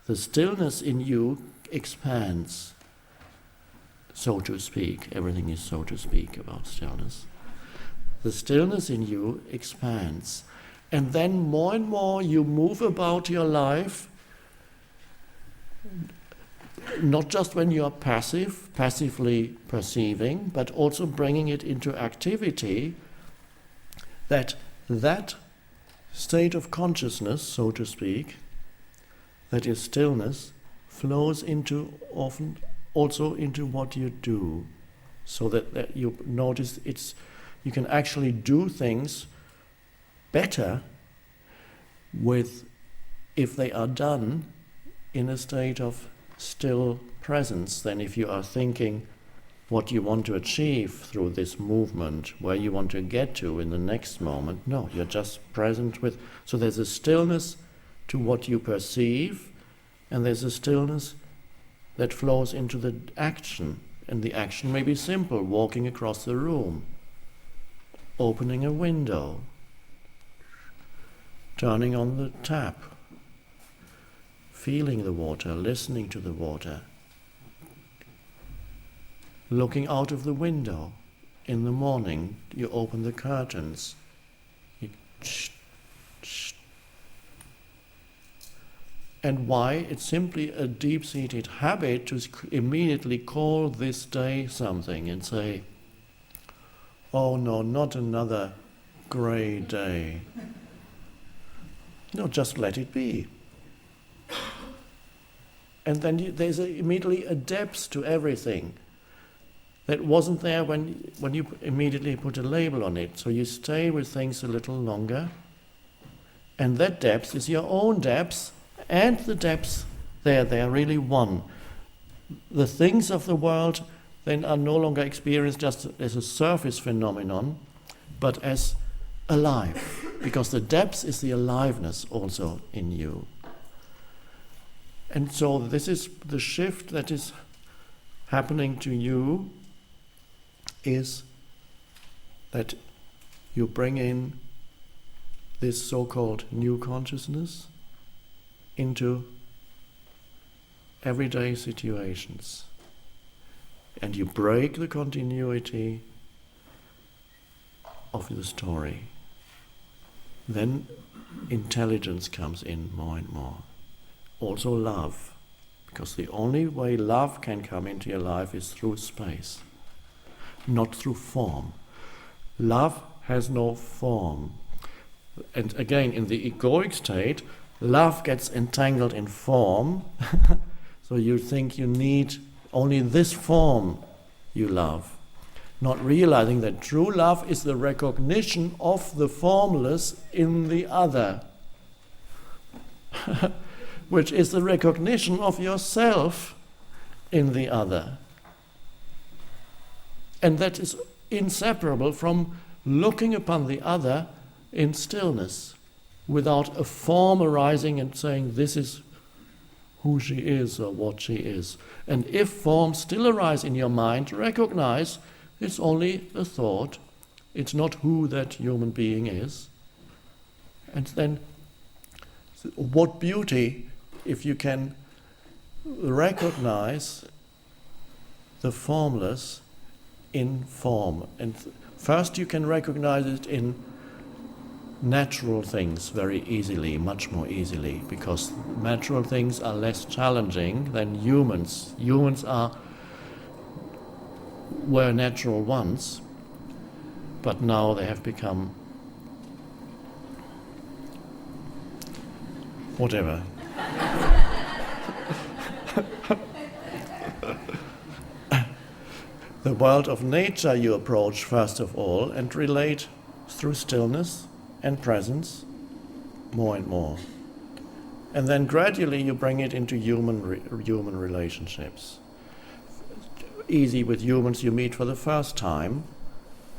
the stillness in you expands, so to speak. Everything is so to speak about stillness. The stillness in you expands. And then more and more you move about your life, not just when you are passively perceiving, but also bringing it into activity, that state of consciousness, so to speak, that is stillness, flows into often also into what you do, so that you notice you can actually do things better if they are done in a state of still presence than if you are thinking what you want to achieve through this movement, where you want to get to in the next moment. No, you're just present with. So there's a stillness to what you perceive, and there's a stillness that flows into the action. And the action may be simple: walking across the room, opening a window, turning on the tap, feeling the water, listening to the water, looking out of the window. In the morning, you open the curtains. And why? It's simply a deep-seated habit to immediately call this day something and say, oh no, not another grey day. No, just let it be. And then there's immediately a depth to everything that wasn't there when you immediately put a label on it. So you stay with things a little longer, and that depth is your own depth, and the depths they are really one. The things of the world then are no longer experienced just as a surface phenomenon, but as alive, because the depth is the aliveness also in you. And so this is the shift that is happening to you, is that you bring in this so-called new consciousness into everyday situations. And you break the continuity of the story. Then intelligence comes in more and more. Also love, because the only way love can come into your life is through space, not through form. Love has no form. And again, in the egoic state, love gets entangled in form, so you think you need only this form you love, not realizing that true love is the recognition of the formless in the other, which is the recognition of yourself in the other. And that is inseparable from looking upon the other in stillness, without a form arising and saying, this is who she is or what she is. And if forms still arise in your mind, recognize it's only a thought. It's not who that human being is. And then, what beauty if you can recognize the formless in form. And first you can recognize it in natural things very easily, much more easily, because natural things are less challenging than humans. Humans were natural once, but now they have become whatever. The world of nature you approach first of all and relate through stillness and presence more and more. And then gradually you bring it into human relationships. easy with humans you meet for the first time.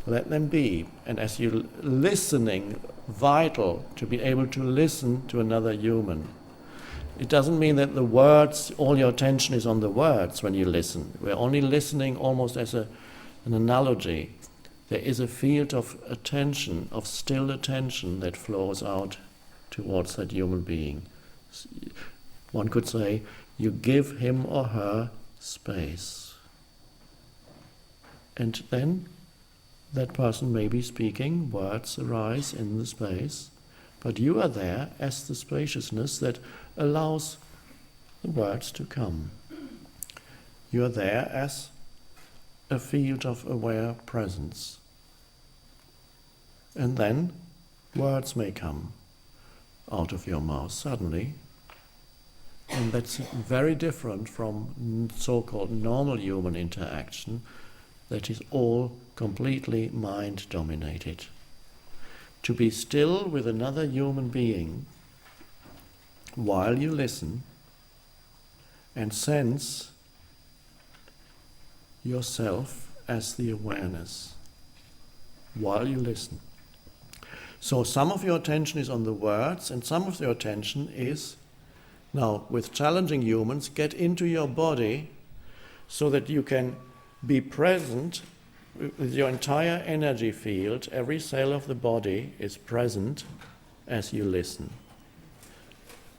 Let them be. And as you're listening, vital to be able to listen to another human. It doesn't mean that the words, all your attention is on the words when you listen. We're only listening almost as an analogy. There is a field of attention, of still attention that flows out towards that human being. One could say, you give him or her space. And then that person may be speaking, words arise in the space, but you are there as the spaciousness that allows the words to come. You are there as a field of aware presence. And then words may come out of your mouth suddenly, and that's very different from so-called normal human interaction that is all completely mind-dominated. To be still with another human being while you listen and sense yourself as the awareness while you listen. So some of your attention is on the words and some of your attention is, now with challenging humans, get into your body so that you can be present with your entire energy field. Every cell of the body is present as you listen.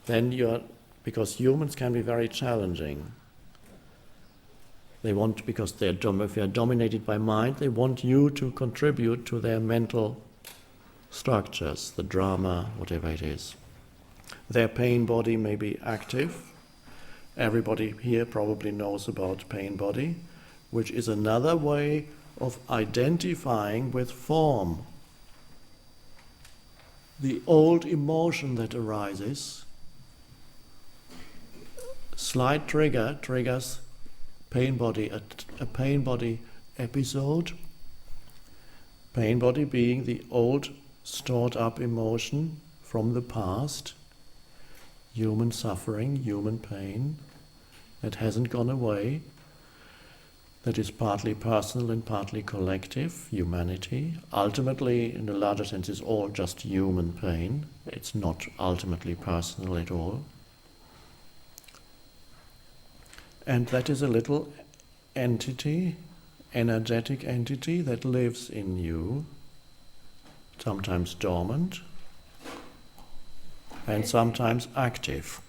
Then because humans can be very challenging. They want, because if they are dominated by mind, they want you to contribute to their mental structures, the drama, whatever it is. Their pain body may be active. Everybody here probably knows about pain body, which is another way of identifying with form. The old emotion that arises, slight trigger triggers pain body, a pain body episode. Pain body being the old stored up emotion from the past, human suffering, human pain that hasn't gone away, that is partly personal and partly collective, humanity. Ultimately, in a larger sense, is all just human pain. It's not ultimately personal at all. And that is a little entity, energetic entity that lives in you, sometimes dormant and sometimes active.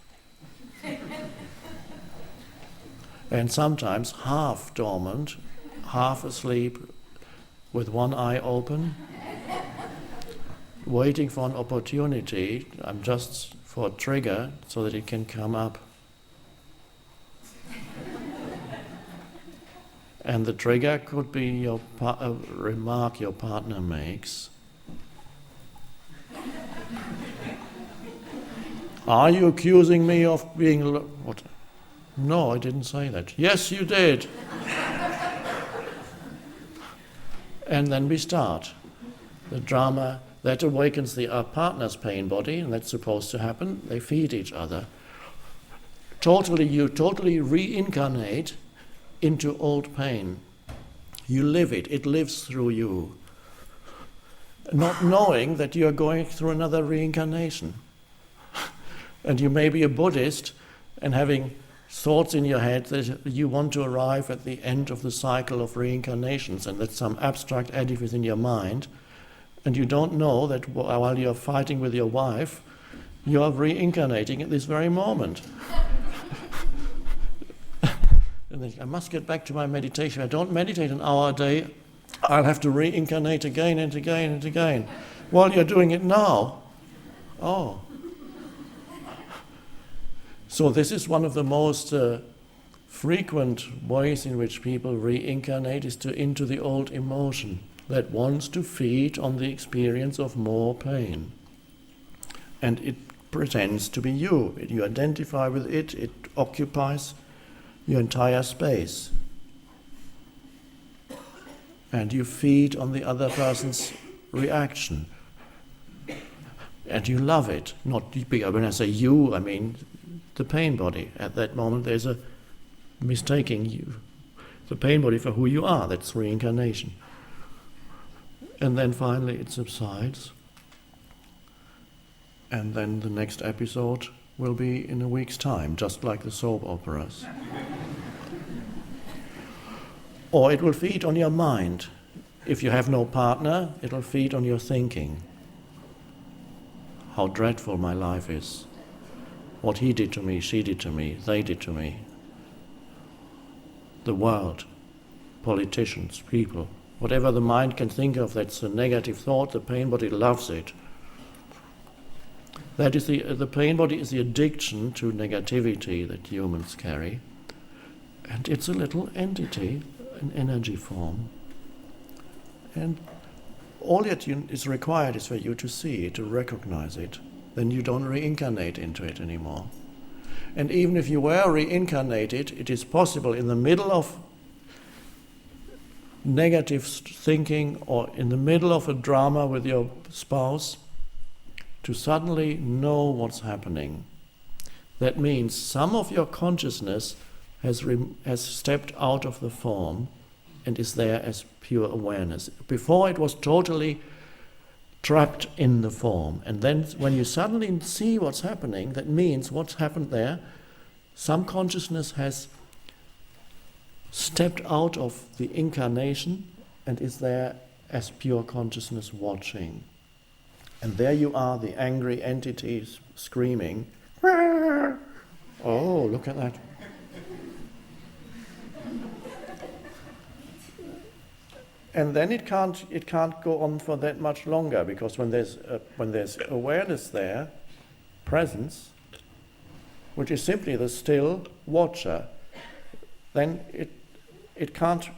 And sometimes half dormant, half asleep, with one eye open, waiting for an opportunity, just for a trigger, so that it can come up. And the trigger could be a remark your partner makes. Are you accusing me of being... What? No, I didn't say that. Yes, you did. And then we start. The drama, that awakens our partner's pain body, and that's supposed to happen. They feed each other. You totally reincarnate into old pain. You live it. It lives through you. Not knowing that you are going through another reincarnation. And you may be a Buddhist and having thoughts in your head that you want to arrive at the end of the cycle of reincarnations, and that's some abstract edifice in your mind, and you don't know that while you're fighting with your wife, you are reincarnating at this very moment. And then, I must get back to my meditation. I don't meditate an hour a day, I'll have to reincarnate again and again and again. While you're doing it now, So this is one of the most frequent ways in which people reincarnate, is into the old emotion that wants to feed on the experience of more pain. And it pretends to be you. You identify with it, it occupies your entire space. And you feed on the other person's reaction. And you love it. When I say you, I mean the pain body. At that moment there's a mistaking you. the pain body for who you are. That's reincarnation. And then finally it subsides. And then the next episode will be in a week's time, just like the soap operas. Or it will feed on your mind. If you have no partner, it will feed on your thinking. How dreadful my life is. What he did to me, she did to me, they did to me. The world, politicians, people, whatever the mind can think of that's a negative thought, the pain body loves it. That is the pain body is the addiction to negativity that humans carry. And it's a little entity, an energy form. And all that is required is for you to see it, to recognize it. Then you don't reincarnate into it anymore. And even if you were reincarnated, it is possible in the middle of negative thinking or in the middle of a drama with your spouse to suddenly know what's happening. That means some of your consciousness has stepped out of the form and is there as pure awareness. Before it was totally trapped in the form. And then when you suddenly see what's happening, that means what's happened there, some consciousness has stepped out of the incarnation and is there as pure consciousness watching. And there you are, the angry entities screaming, oh, look at that. And then it can't go on for that much longer, because when there's awareness there, presence, which is simply the still watcher, then it can't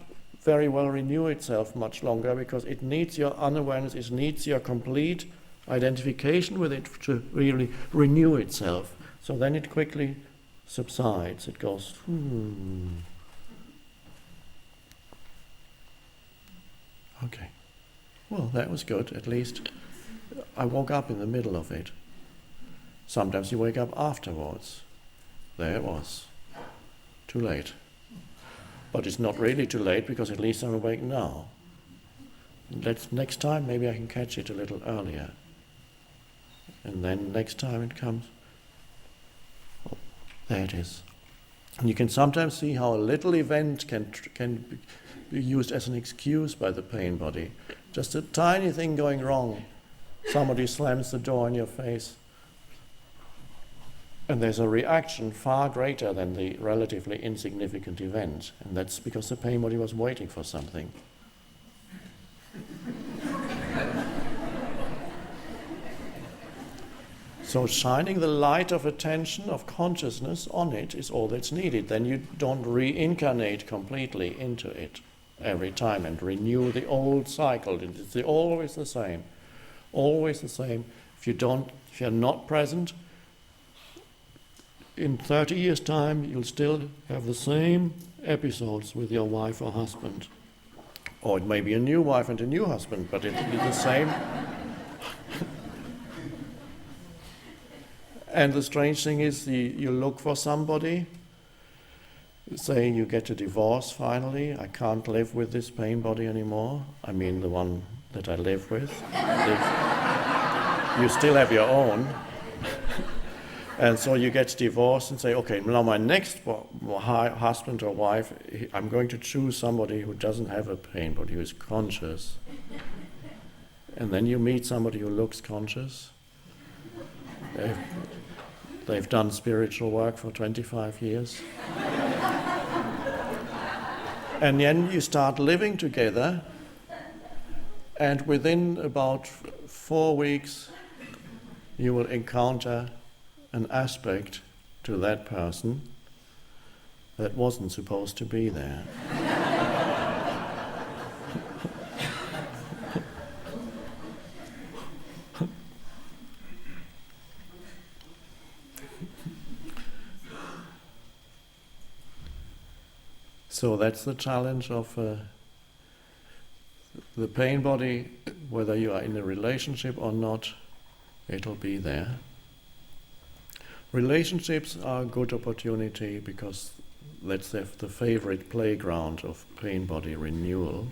very well renew itself much longer, because it needs your unawareness, it needs your complete identification with it to really renew itself. So then it quickly subsides, it goes, Okay. Well, that was good. At least I woke up in the middle of it. Sometimes you wake up afterwards. There it was. Too late. But it's not really too late, because at least I'm awake now. Next time maybe I can catch it a little earlier. And then next time it comes, oh, there it is. And you can sometimes see how a little event can be used as an excuse by the pain body. Just a tiny thing going wrong. Somebody slams the door in your face. And there's a reaction far greater than the relatively insignificant event. And that's because the pain body was waiting for something. So shining the light of attention, of consciousness on it is all that's needed. Then you don't reincarnate completely into it every time and renew the old cycle. It's always the same. Always the same. If you're not present, in 30 years' time you'll still have the same episodes with your wife or husband. Or it may be a new wife and a new husband, but it'll be the same. And the strange thing is, you look for somebody, saying you get a divorce finally. I can't live with this pain body anymore. I mean the one that I live with. You still have your own. And so you get divorced and say, okay, now my next husband or wife, I'm going to choose somebody who doesn't have a pain body, who is conscious. And then you meet somebody who looks conscious. They've done spiritual work for 25 years. And then you start living together, and within about 4 weeks you will encounter an aspect to that person that wasn't supposed to be there. So that's the challenge of the pain body. Whether you are in a relationship or not, it'll be there. Relationships are a good opportunity because that's the favorite playground of pain body renewal.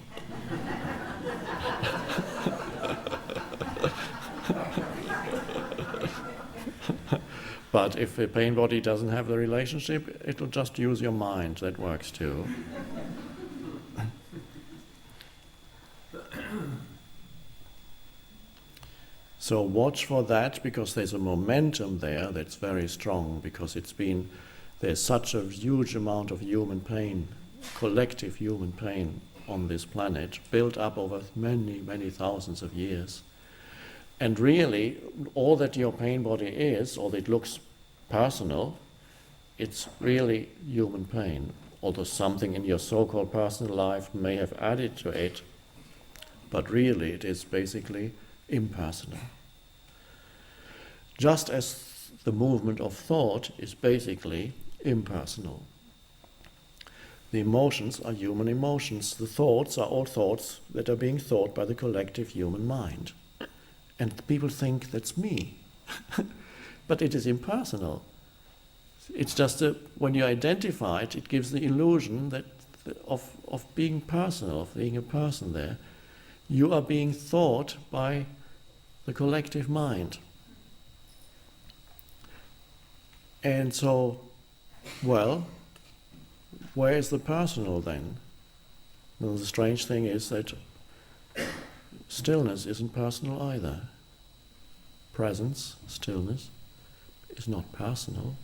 But if a pain body doesn't have the relationship, it'll just use your mind. That works too. So watch for that, because there's a momentum there that's very strong, because there's such a huge amount of human pain, collective human pain on this planet, built up over many, many thousands of years. And really, all that your pain body is, or that looks personal, it's really human pain. Although something in your so-called personal life may have added to it, but really it is basically impersonal. Just as the movement of thought is basically impersonal. The emotions are human emotions. The thoughts are all thoughts that are being thought by the collective human mind. And people think that's me. But it is impersonal. It's just when you identify it, it gives the illusion of being personal, of being a person there. You are being thought by the collective mind. And so, well, where is the personal then? Well, the strange thing is that stillness isn't personal either. Presence, stillness, is not personal.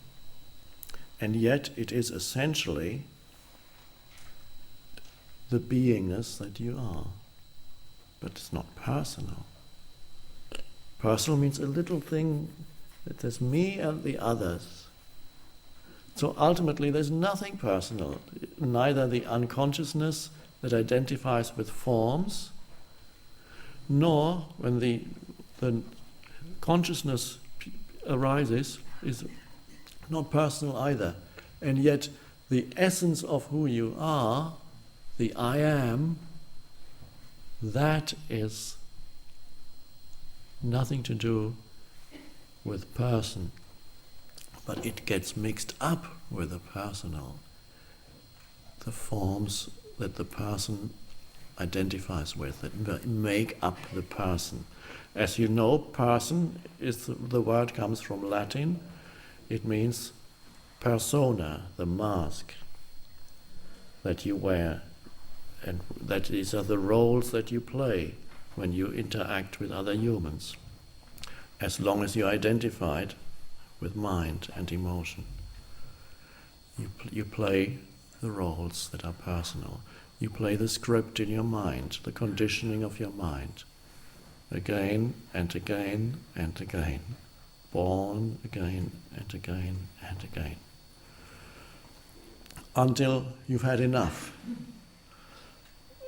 And yet it is essentially the beingness that you are. But it's not personal. Personal means a little thing that there's me and the others. So ultimately there's nothing personal, neither the unconsciousness that identifies with forms, nor when the consciousness arises is not personal either. And yet the essence of who you are, the I am, that is nothing to do with person. But it gets mixed up with the personal, the forms that the person identifies with, that make up the person. As you know, person is the word comes from Latin. It means persona, the mask that you wear, and that these are the roles that you play when you interact with other humans, as long as you're identified with mind and emotion. You play the roles that are personal. You play the script in your mind, the conditioning of your mind, again and again and again, born again and again and again, until you've had enough.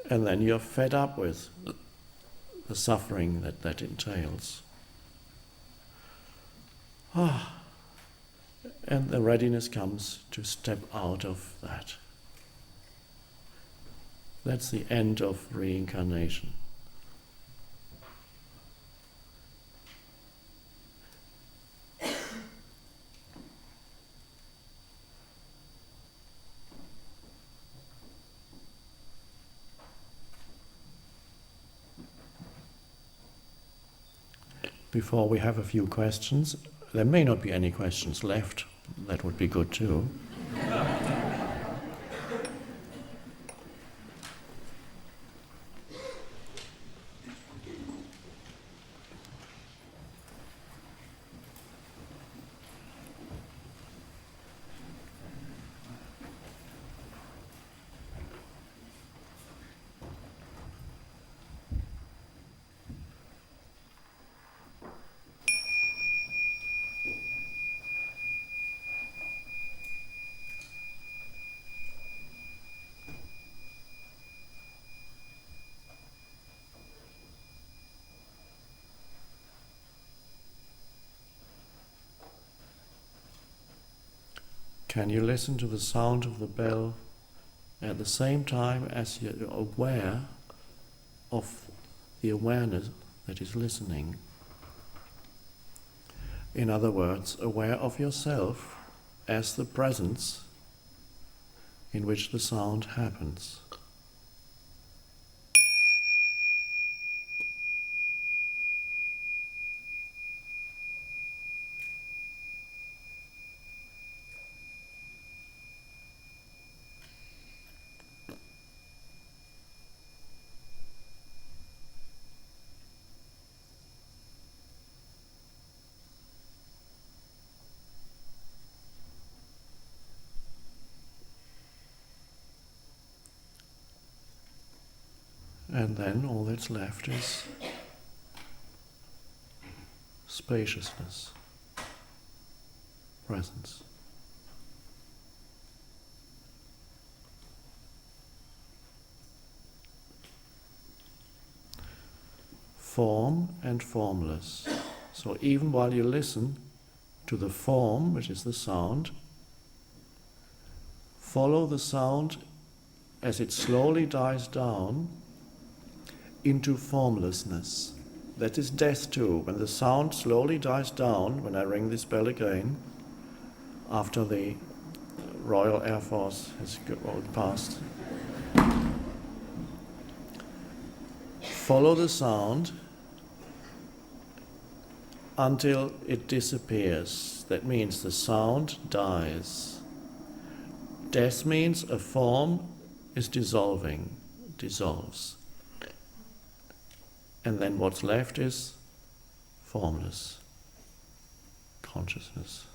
And then you're fed up with the suffering that entails. And the readiness comes to step out of that. That's the end of reincarnation. Before we have a few questions, there may not be any questions left. That would be good too. Can you listen to the sound of the bell at the same time as you're aware of the awareness that is listening? In other words, aware of yourself as the presence in which the sound happens. And then all that's left is spaciousness, presence. Form and formless. So even while you listen to the form, which is the sound, follow the sound as it slowly dies down into formlessness. That is death too. When the sound slowly dies down, when I ring this bell again, after the Royal Air Force has gone past, follow the sound until it disappears. That means the sound dies. Death means a form is dissolving, dissolves. And then what's left is formless consciousness.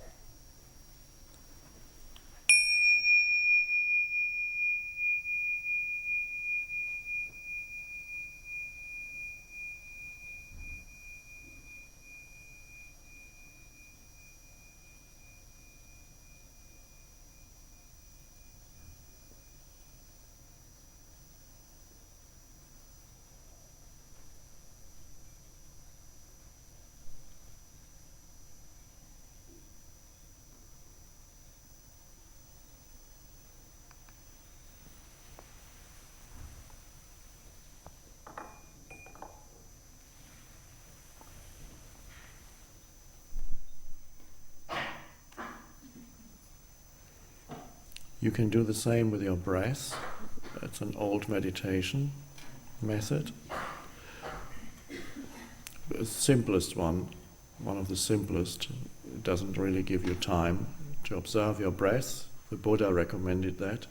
You can do the same with your breath. It's an old meditation method. The simplest one of the simplest, it doesn't really give you time to observe your breath. The Buddha recommended that.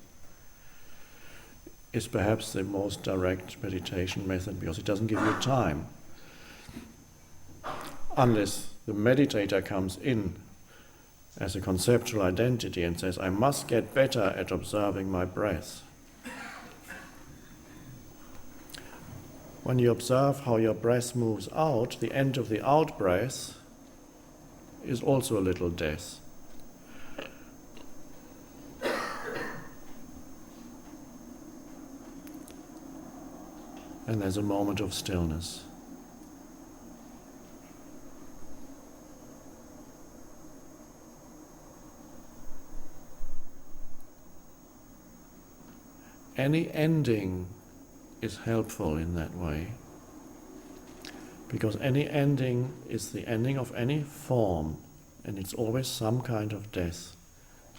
It's perhaps the most direct meditation method because it doesn't give you time. Unless the meditator comes in as a conceptual identity and says, I must get better at observing my breath. When you observe how your breath moves out, the end of the out-breath is also a little death. And there's a moment of stillness. Any ending is helpful in that way, because any ending is the ending of any form, and it's always some kind of death.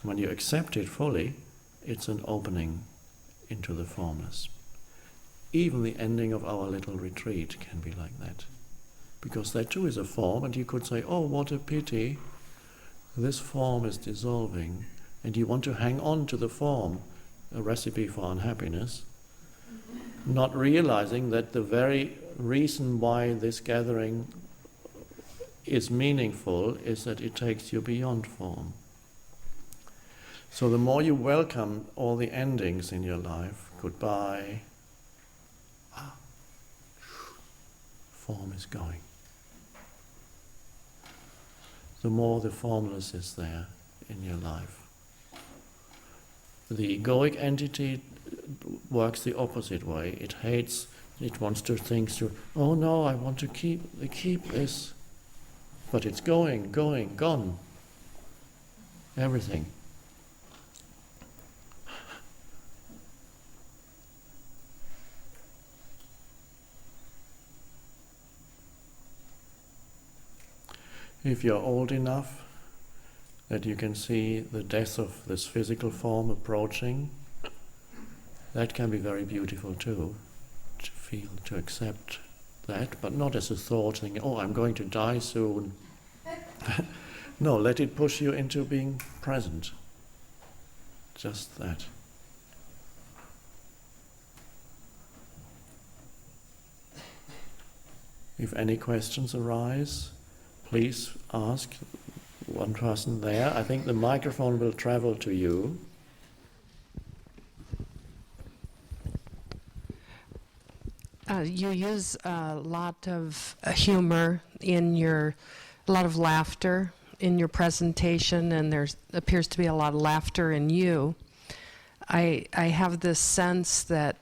When you accept it fully, it's an opening into the formless. Even the ending of our little retreat can be like that, because that too is a form, and you could say, oh, what a pity, this form is dissolving, and you want to hang on to the form, a recipe for unhappiness, not realizing that the very reason why this gathering is meaningful is that it takes you beyond form. So the more you welcome all the endings in your life, goodbye, form is going, the more the formless is there in your life. The egoic entity works the opposite way. It hates, it wants to think through, oh no, I want to keep this, but it's going, gone. Everything. If you're old enough that you can see the death of this physical form approaching, That can be very beautiful too, to feel, to accept that, but not as a thought, thinking, oh, I'm going to die soon. No, let it push you into being present. Just that. If any questions arise, please ask one person there. I think the microphone will travel to you. You use a lot of humor a lot of laughter in your presentation, and there appears to be a lot of laughter in you. I have this sense that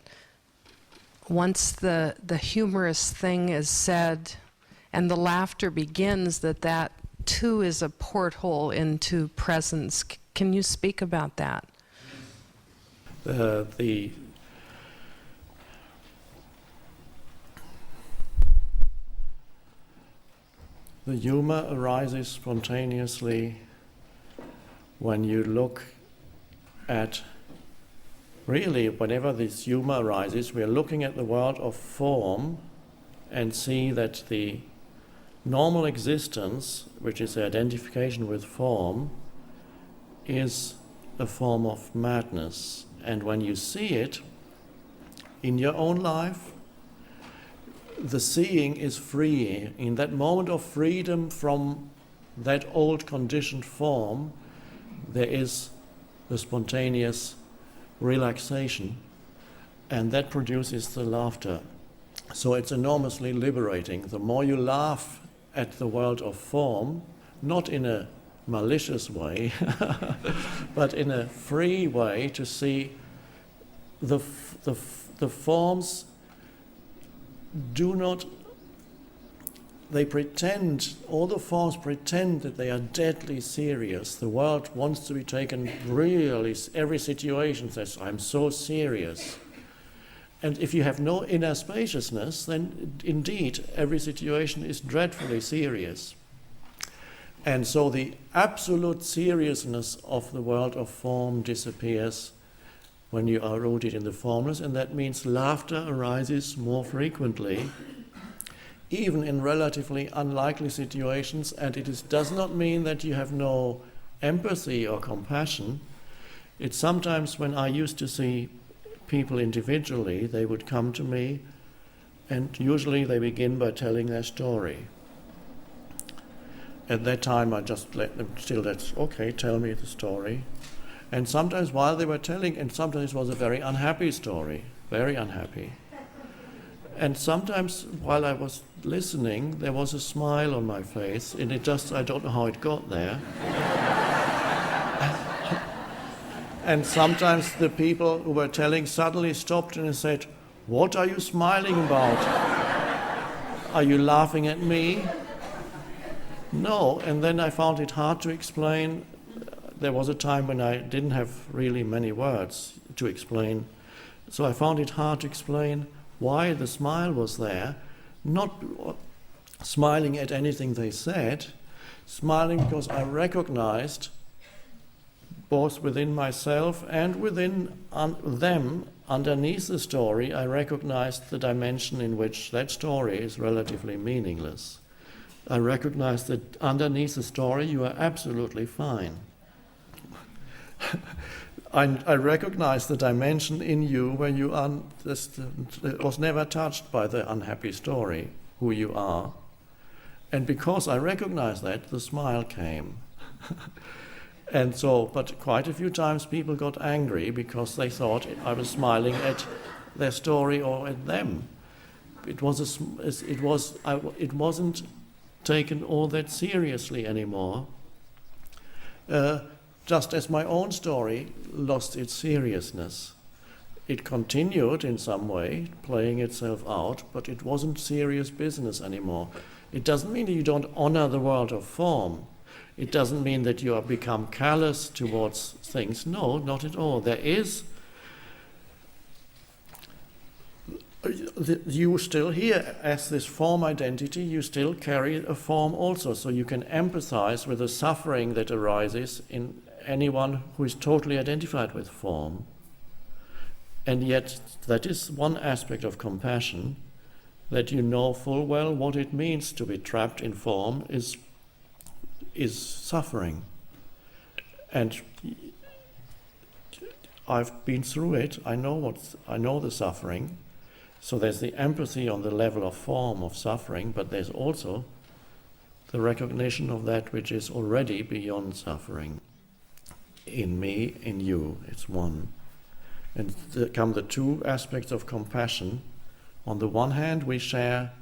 once the humorous thing is said and the laughter begins, that too is a porthole into presence. Can you speak about that? The humor arises spontaneously when you look at, really, whenever this humor arises, we are looking at the world of form and see that the normal existence, which is the identification with form, is a form of madness. And when you see it in your own life, the seeing is free. In that moment of freedom from that old conditioned form, there is the spontaneous relaxation, and that produces the laughter. So it's enormously liberating. The more you laugh at the world of form, not in a malicious way, but in a free way, to see the forms do not, they pretend, all the forms pretend that they are deadly serious. The world wants to be taken really, every situation says, I'm so serious. And if you have no inner spaciousness, then indeed every situation is dreadfully serious. And so the absolute seriousness of the world of form disappears when you are rooted in the formless, and that means laughter arises more frequently, even in relatively unlikely situations, and it does not mean that you have no empathy or compassion. It's sometimes when I used to see people individually, they would come to me, and usually they begin by telling their story. At that time I just let them, that's okay, tell me the story. And sometimes while they were telling, and sometimes it was a very unhappy story, very unhappy. And sometimes while I was listening, there was a smile on my face, and I don't know how it got there. And sometimes the people who were telling suddenly stopped and said, "What are you smiling about? Are you laughing at me?" No, and then I found it hard to explain. There was a time when I didn't have really many words to explain. So I found it hard to explain why the smile was there, not smiling at anything they said, smiling because I recognized, both within myself and within them, underneath the story, I recognized the dimension in which that story is relatively meaningless. I recognized that underneath the story you are absolutely fine. I recognize the dimension in you where you was never touched by the unhappy story, who you are. And because I recognized that, the smile came. And so, but quite a few times people got angry because they thought I was smiling at their story or at them. It wasn't taken all that seriously anymore. Just as my own story lost its seriousness. It continued in some way, playing itself out, but it wasn't serious business anymore. It doesn't mean that you don't honor the world of form. It doesn't mean that you have become callous towards things. No, not at all. There is, you still here, as this form identity, you still carry a form also, so you can empathize with the suffering that arises in anyone who is totally identified with form. And yet that is one aspect of compassion, that you know full well what it means to be trapped in form is suffering. And I've been through it, I know the suffering. So there's the empathy on the level of form of suffering, but there's also the recognition of that which is already beyond suffering. In me, in you, it's one. And there come the two aspects of compassion. On the one hand, we share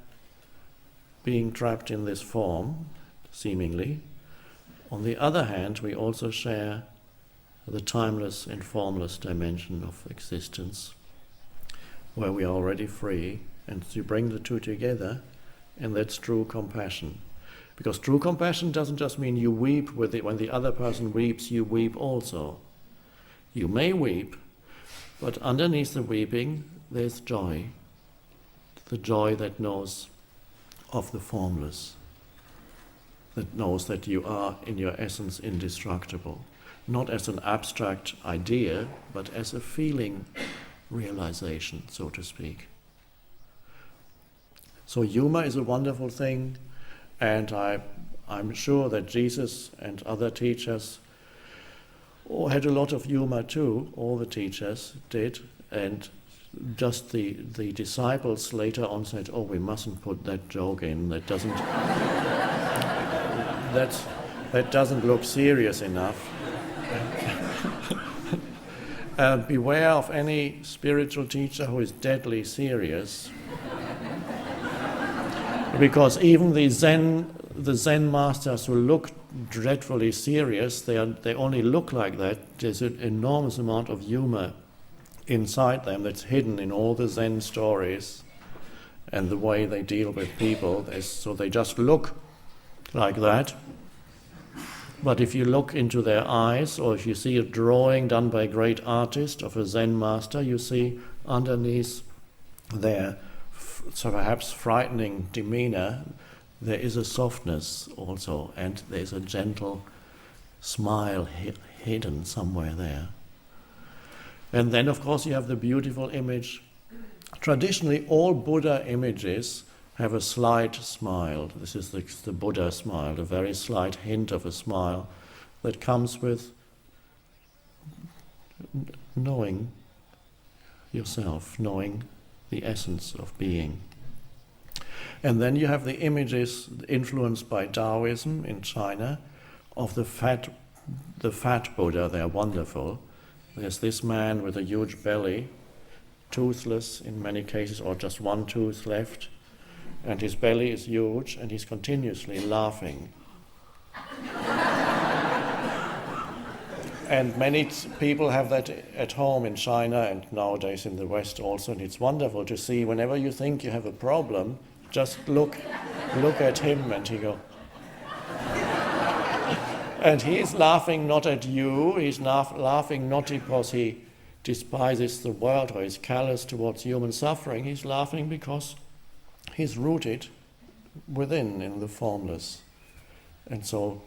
being trapped in this form, seemingly. On the other hand, we also share the timeless and formless dimension of existence, where we are already free, and you bring the two together, and that's true compassion. Because true compassion doesn't just mean you weep with it. When the other person weeps, you weep also. You may weep, but underneath the weeping, there's joy. The joy that knows of the formless, that knows that you are in your essence indestructible. Not as an abstract idea, but as a feeling realization, so to speak. So humor is a wonderful thing, and I'm sure that Jesus and other teachers had a lot of humor too. All the teachers did, and just the disciples later on said, "Oh, we mustn't put that joke in. That doesn't that doesn't look serious enough." Beware of any spiritual teacher who is deadly serious, because even the Zen masters who look dreadfully serious, they only look like that. There's an enormous amount of humor inside them that's hidden in all the Zen stories and the way they deal with people. So they just look like that. But if you look into their eyes, or if you see a drawing done by a great artist of a Zen master, you see underneath their so perhaps frightening demeanor, there is a softness also, and there's a gentle smile hidden somewhere there. And then, of course, you have the beautiful image. Traditionally, all Buddha images have a slight smile. This is the Buddha smile, a very slight hint of a smile that comes with knowing yourself, knowing the essence of being. And then you have the images influenced by Taoism in China of the fat Buddha. They're wonderful. There's this man with a huge belly, toothless in many cases, or just one tooth left, and his belly is huge, and he's continuously laughing. And many people have that at home in China and nowadays in the West also, and it's wonderful to see whenever you think you have a problem, just look at him and he go. And he's laughing not at you, he's laughing not because he despises the world or is callous towards human suffering, he's laughing because he's rooted within in the formless. And so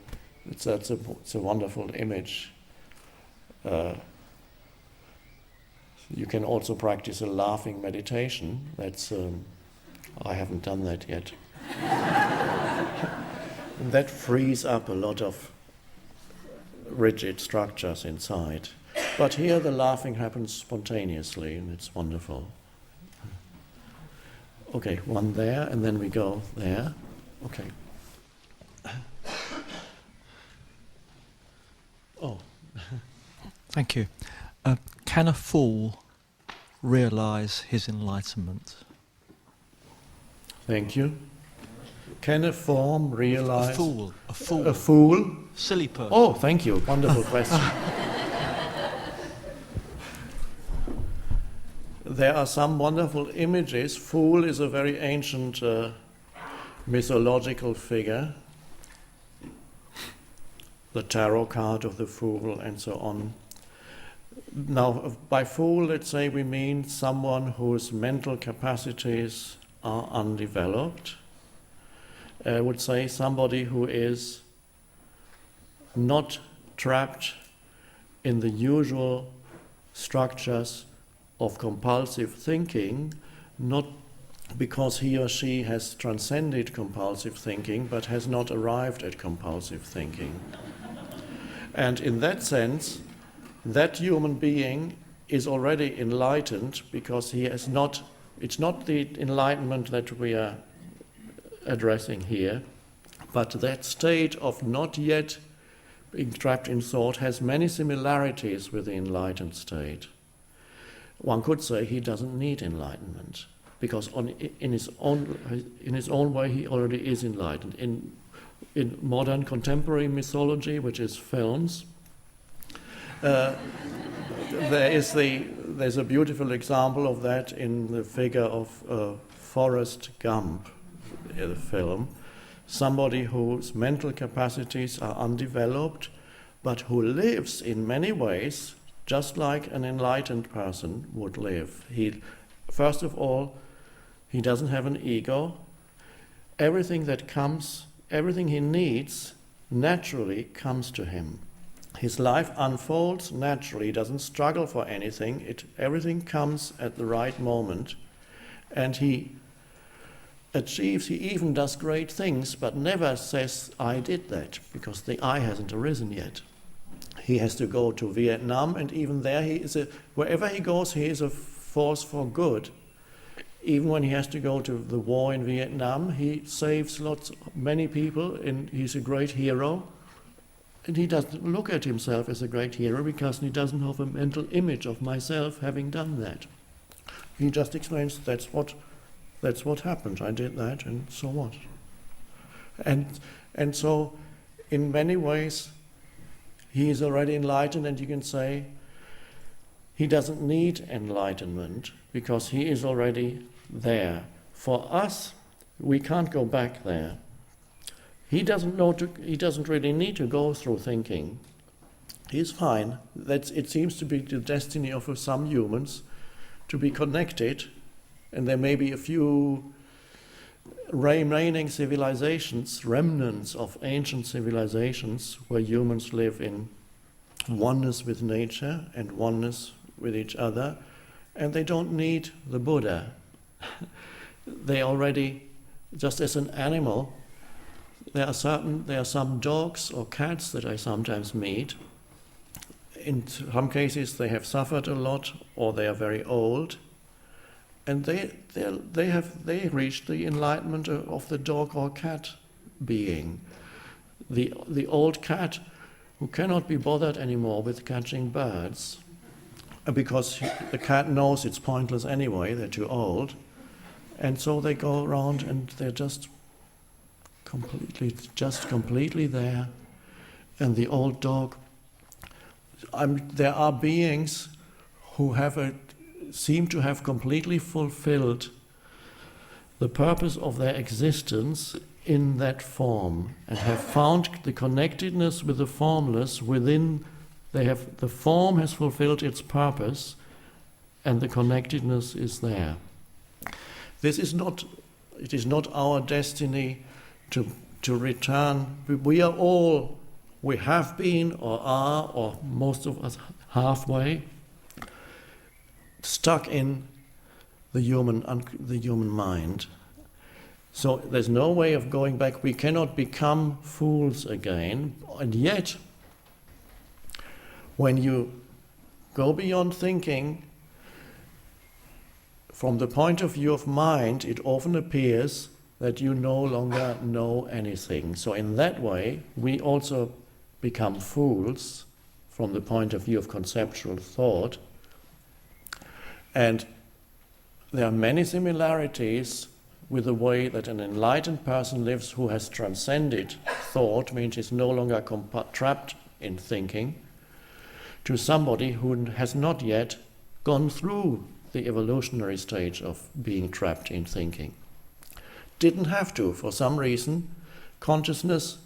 it's a wonderful image. You can also practice a laughing meditation. That's I haven't done that yet. That frees up a lot of rigid structures inside. But here the laughing happens spontaneously, and it's wonderful. Okay, one there, and then we go there. Okay. Oh. Thank you. Can a fool realize his enlightenment? Thank you. Can a form realize... A fool. A fool? Silly person. Oh, thank you. Wonderful question. There are some wonderful images. Fool is a very ancient mythological figure. The tarot card of the fool and so on. Now, by fool, let's say we mean someone whose mental capacities are undeveloped. I would say somebody who is not trapped in the usual structures of compulsive thinking, not because he or she has transcended compulsive thinking, but has not arrived at compulsive thinking. And in that sense, that human being is already enlightened because he has not, it's not the enlightenment that we are addressing here, but that state of not yet being trapped in thought has many similarities with the enlightened state. One could say he doesn't need enlightenment, because in his own way he already is enlightened. In modern contemporary mythology, which is films, there's a beautiful example of that in the figure of Forrest Gump, the film. Somebody whose mental capacities are undeveloped, but who lives in many ways just like an enlightened person would live. First of all, he doesn't have an ego. Everything he needs naturally comes to him. His life unfolds naturally, he doesn't struggle for anything. Everything comes at the right moment. And he even does great things, but never says, I did that, because the I hasn't arisen yet. He has to go to Vietnam, and even there wherever he goes, he is a force for good. Even when he has to go to the war in Vietnam, he saves many people, and he's a great hero. And he doesn't look at himself as a great hero because he doesn't have a mental image of myself having done that. He just explains, that's what happened. I did that, and so what? And so, in many ways, he is already enlightened, and you can say he doesn't need enlightenment because he is already there. For us, we can't go back there. He doesn't really need to go through thinking. He's fine. It seems to be the destiny of some humans to be connected, and there may be a few remaining civilizations, remnants of ancient civilizations, where humans live in oneness with nature and oneness with each other, and they don't need the Buddha. They already, just as an animal, there are some dogs or cats that I sometimes meet. In some cases they have suffered a lot, or they are very old, and they reached the enlightenment of the dog or cat being. The old cat who cannot be bothered anymore with catching birds, because the cat knows it's pointless anyway, they're too old, and so they go around and they're just completely there. And the old dog, there are beings who seem to have completely fulfilled the purpose of their existence in that form, and have found the connectedness with the formless within. The form has fulfilled its purpose, and the connectedness is there. It is not our destiny to return. We have been or are, or most of us halfway, stuck in the human mind. So there's no way of going back. We cannot become fools again. And yet, when you go beyond thinking, from the point of view of mind, it often appears that you no longer know anything. So in that way, we also become fools from the point of view of conceptual thought. And there are many similarities with the way that an enlightened person lives who has transcended thought, means is no longer trapped in thinking, to somebody who has not yet gone through the evolutionary stage of being trapped in thinking. Didn't have to, for some reason, consciousness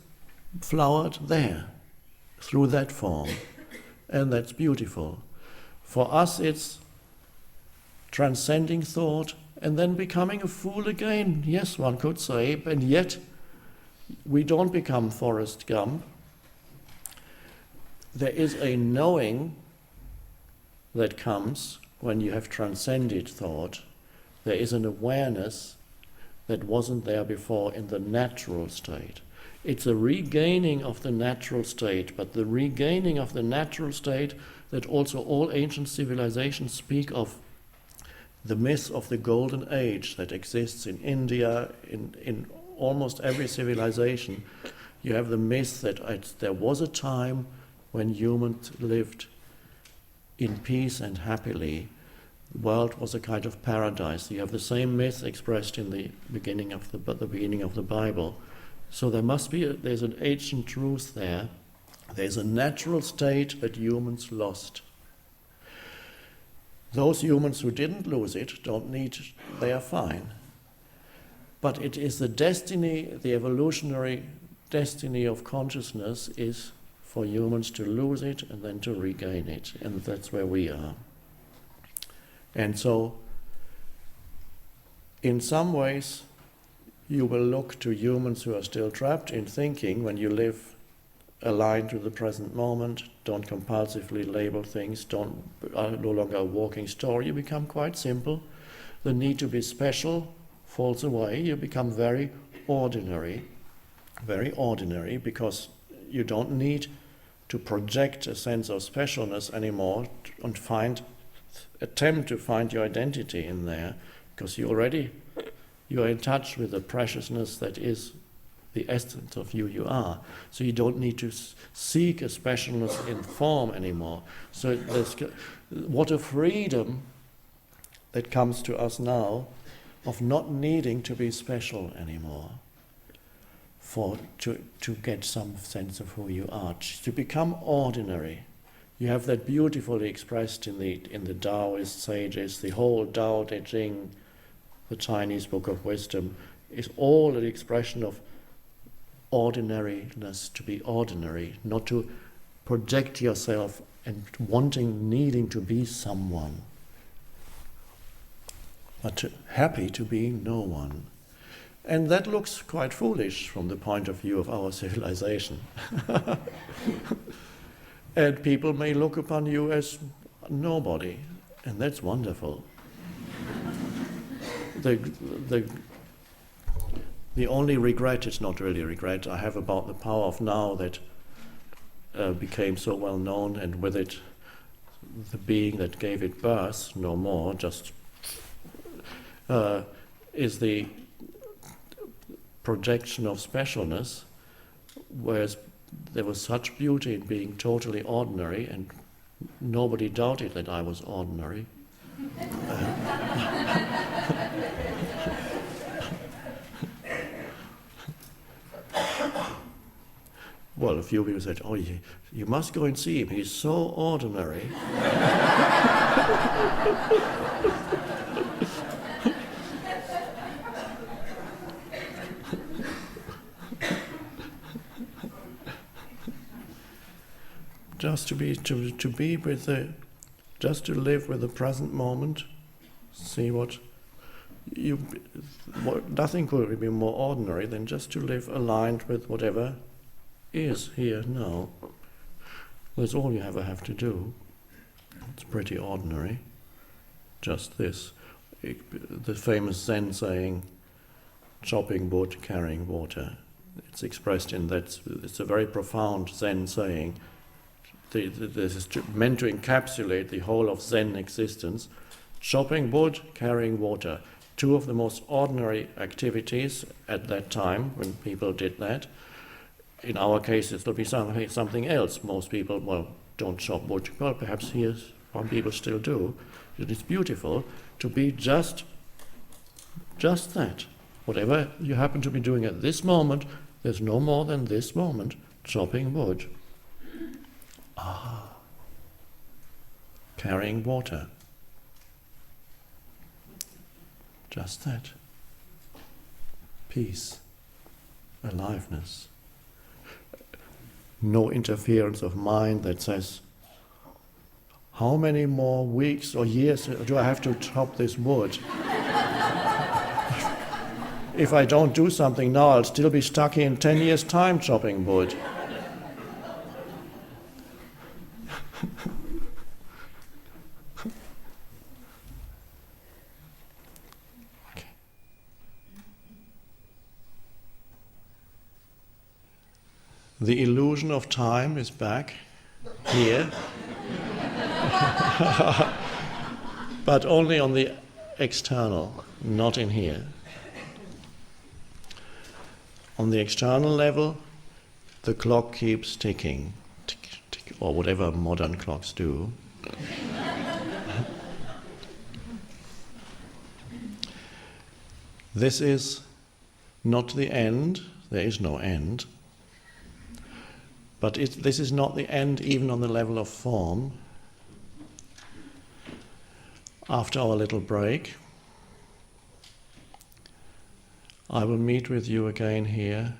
flowered there, through that form, and that's beautiful. For us it's transcending thought and then becoming a fool again, yes, one could say, and yet we don't become Forrest Gump. There is a knowing that comes when you have transcended thought, there is an awareness that wasn't there before in the natural state. It's a regaining of the natural state, but the regaining of the natural state that also all ancient civilizations speak of, the myth of the golden age that exists in India, in almost every civilization. You have the myth that there was a time when humans lived in peace and happily. The world was a kind of paradise. You have the same myth expressed in the beginning of the beginning of the Bible. So there's an ancient truth there. There's a natural state that humans lost. Those humans who didn't lose it they are fine. But it is the destiny, the evolutionary destiny of consciousness is for humans to lose it and then to regain it. And that's where we are. And so, in some ways, you will look to humans who are still trapped in thinking when you live aligned to the present moment, don't compulsively label things, are no longer a walking story. You become quite simple. The need to be special falls away. You become very ordinary, because you don't need to project a sense of specialness anymore and attempt to find your identity in there, because you are in touch with the preciousness that is the essence of you are. So you don't need to seek a specialness in form anymore. So what a freedom that comes to us now of not needing to be special anymore to get some sense of who you are, to become ordinary. You have that beautifully expressed in the Taoist sages. The whole Tao Te Ching, the Chinese Book of Wisdom, is all an expression of ordinariness, to be ordinary, not to project yourself and needing to be someone, but happy to be no one. And that looks quite foolish from the point of view of our civilization. And people may look upon you as nobody, and that's wonderful. The only regret, it's not really regret, I have about the power of now that became so well known, and with it the being that gave it birth, no more, just is the projection of specialness, whereas there was such beauty in being totally ordinary, and nobody doubted that I was ordinary. Well, a few people said, "Oh, you must go and see him. He's so ordinary." Just to live with the present moment, see nothing could be more ordinary than just to live aligned with whatever is here now. That's all you ever have to do. It's pretty ordinary. Just this. The famous Zen saying, chopping wood, carrying water. It's expressed in that. It's a very profound Zen saying. This is meant to encapsulate the whole of Zen existence. Chopping wood, carrying water. Two of the most ordinary activities at that time when people did that. In our case, it will be something else. Most people, don't chop wood. Well, perhaps some people still do. It is beautiful to be just that. Whatever you happen to be doing at this moment, there's no more than this moment, chopping wood. Carrying water. Just that. Peace. Aliveness. No interference of mind that says, how many more weeks or years do I have to chop this wood? If I don't do something now, I'll still be stuck here in 10 years' time chopping wood. The illusion of time is back here, but only on the external, not in here. On the external level, the clock keeps ticking, tick, tick, or whatever modern clocks do. This is not the end, there is no end, but this is not the end even on the level of form. After our little break, I will meet with you again here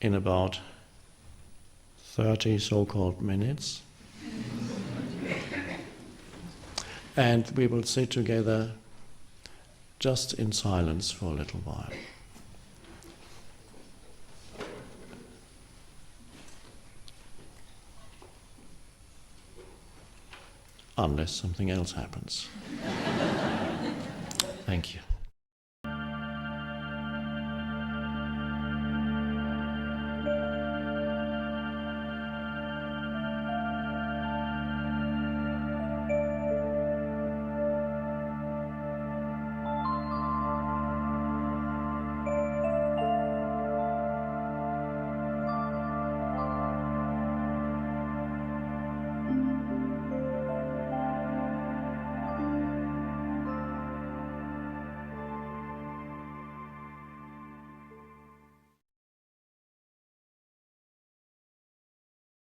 in about 30 so-called minutes. And we will sit together just in silence for a little while. Unless something else happens. Thank you.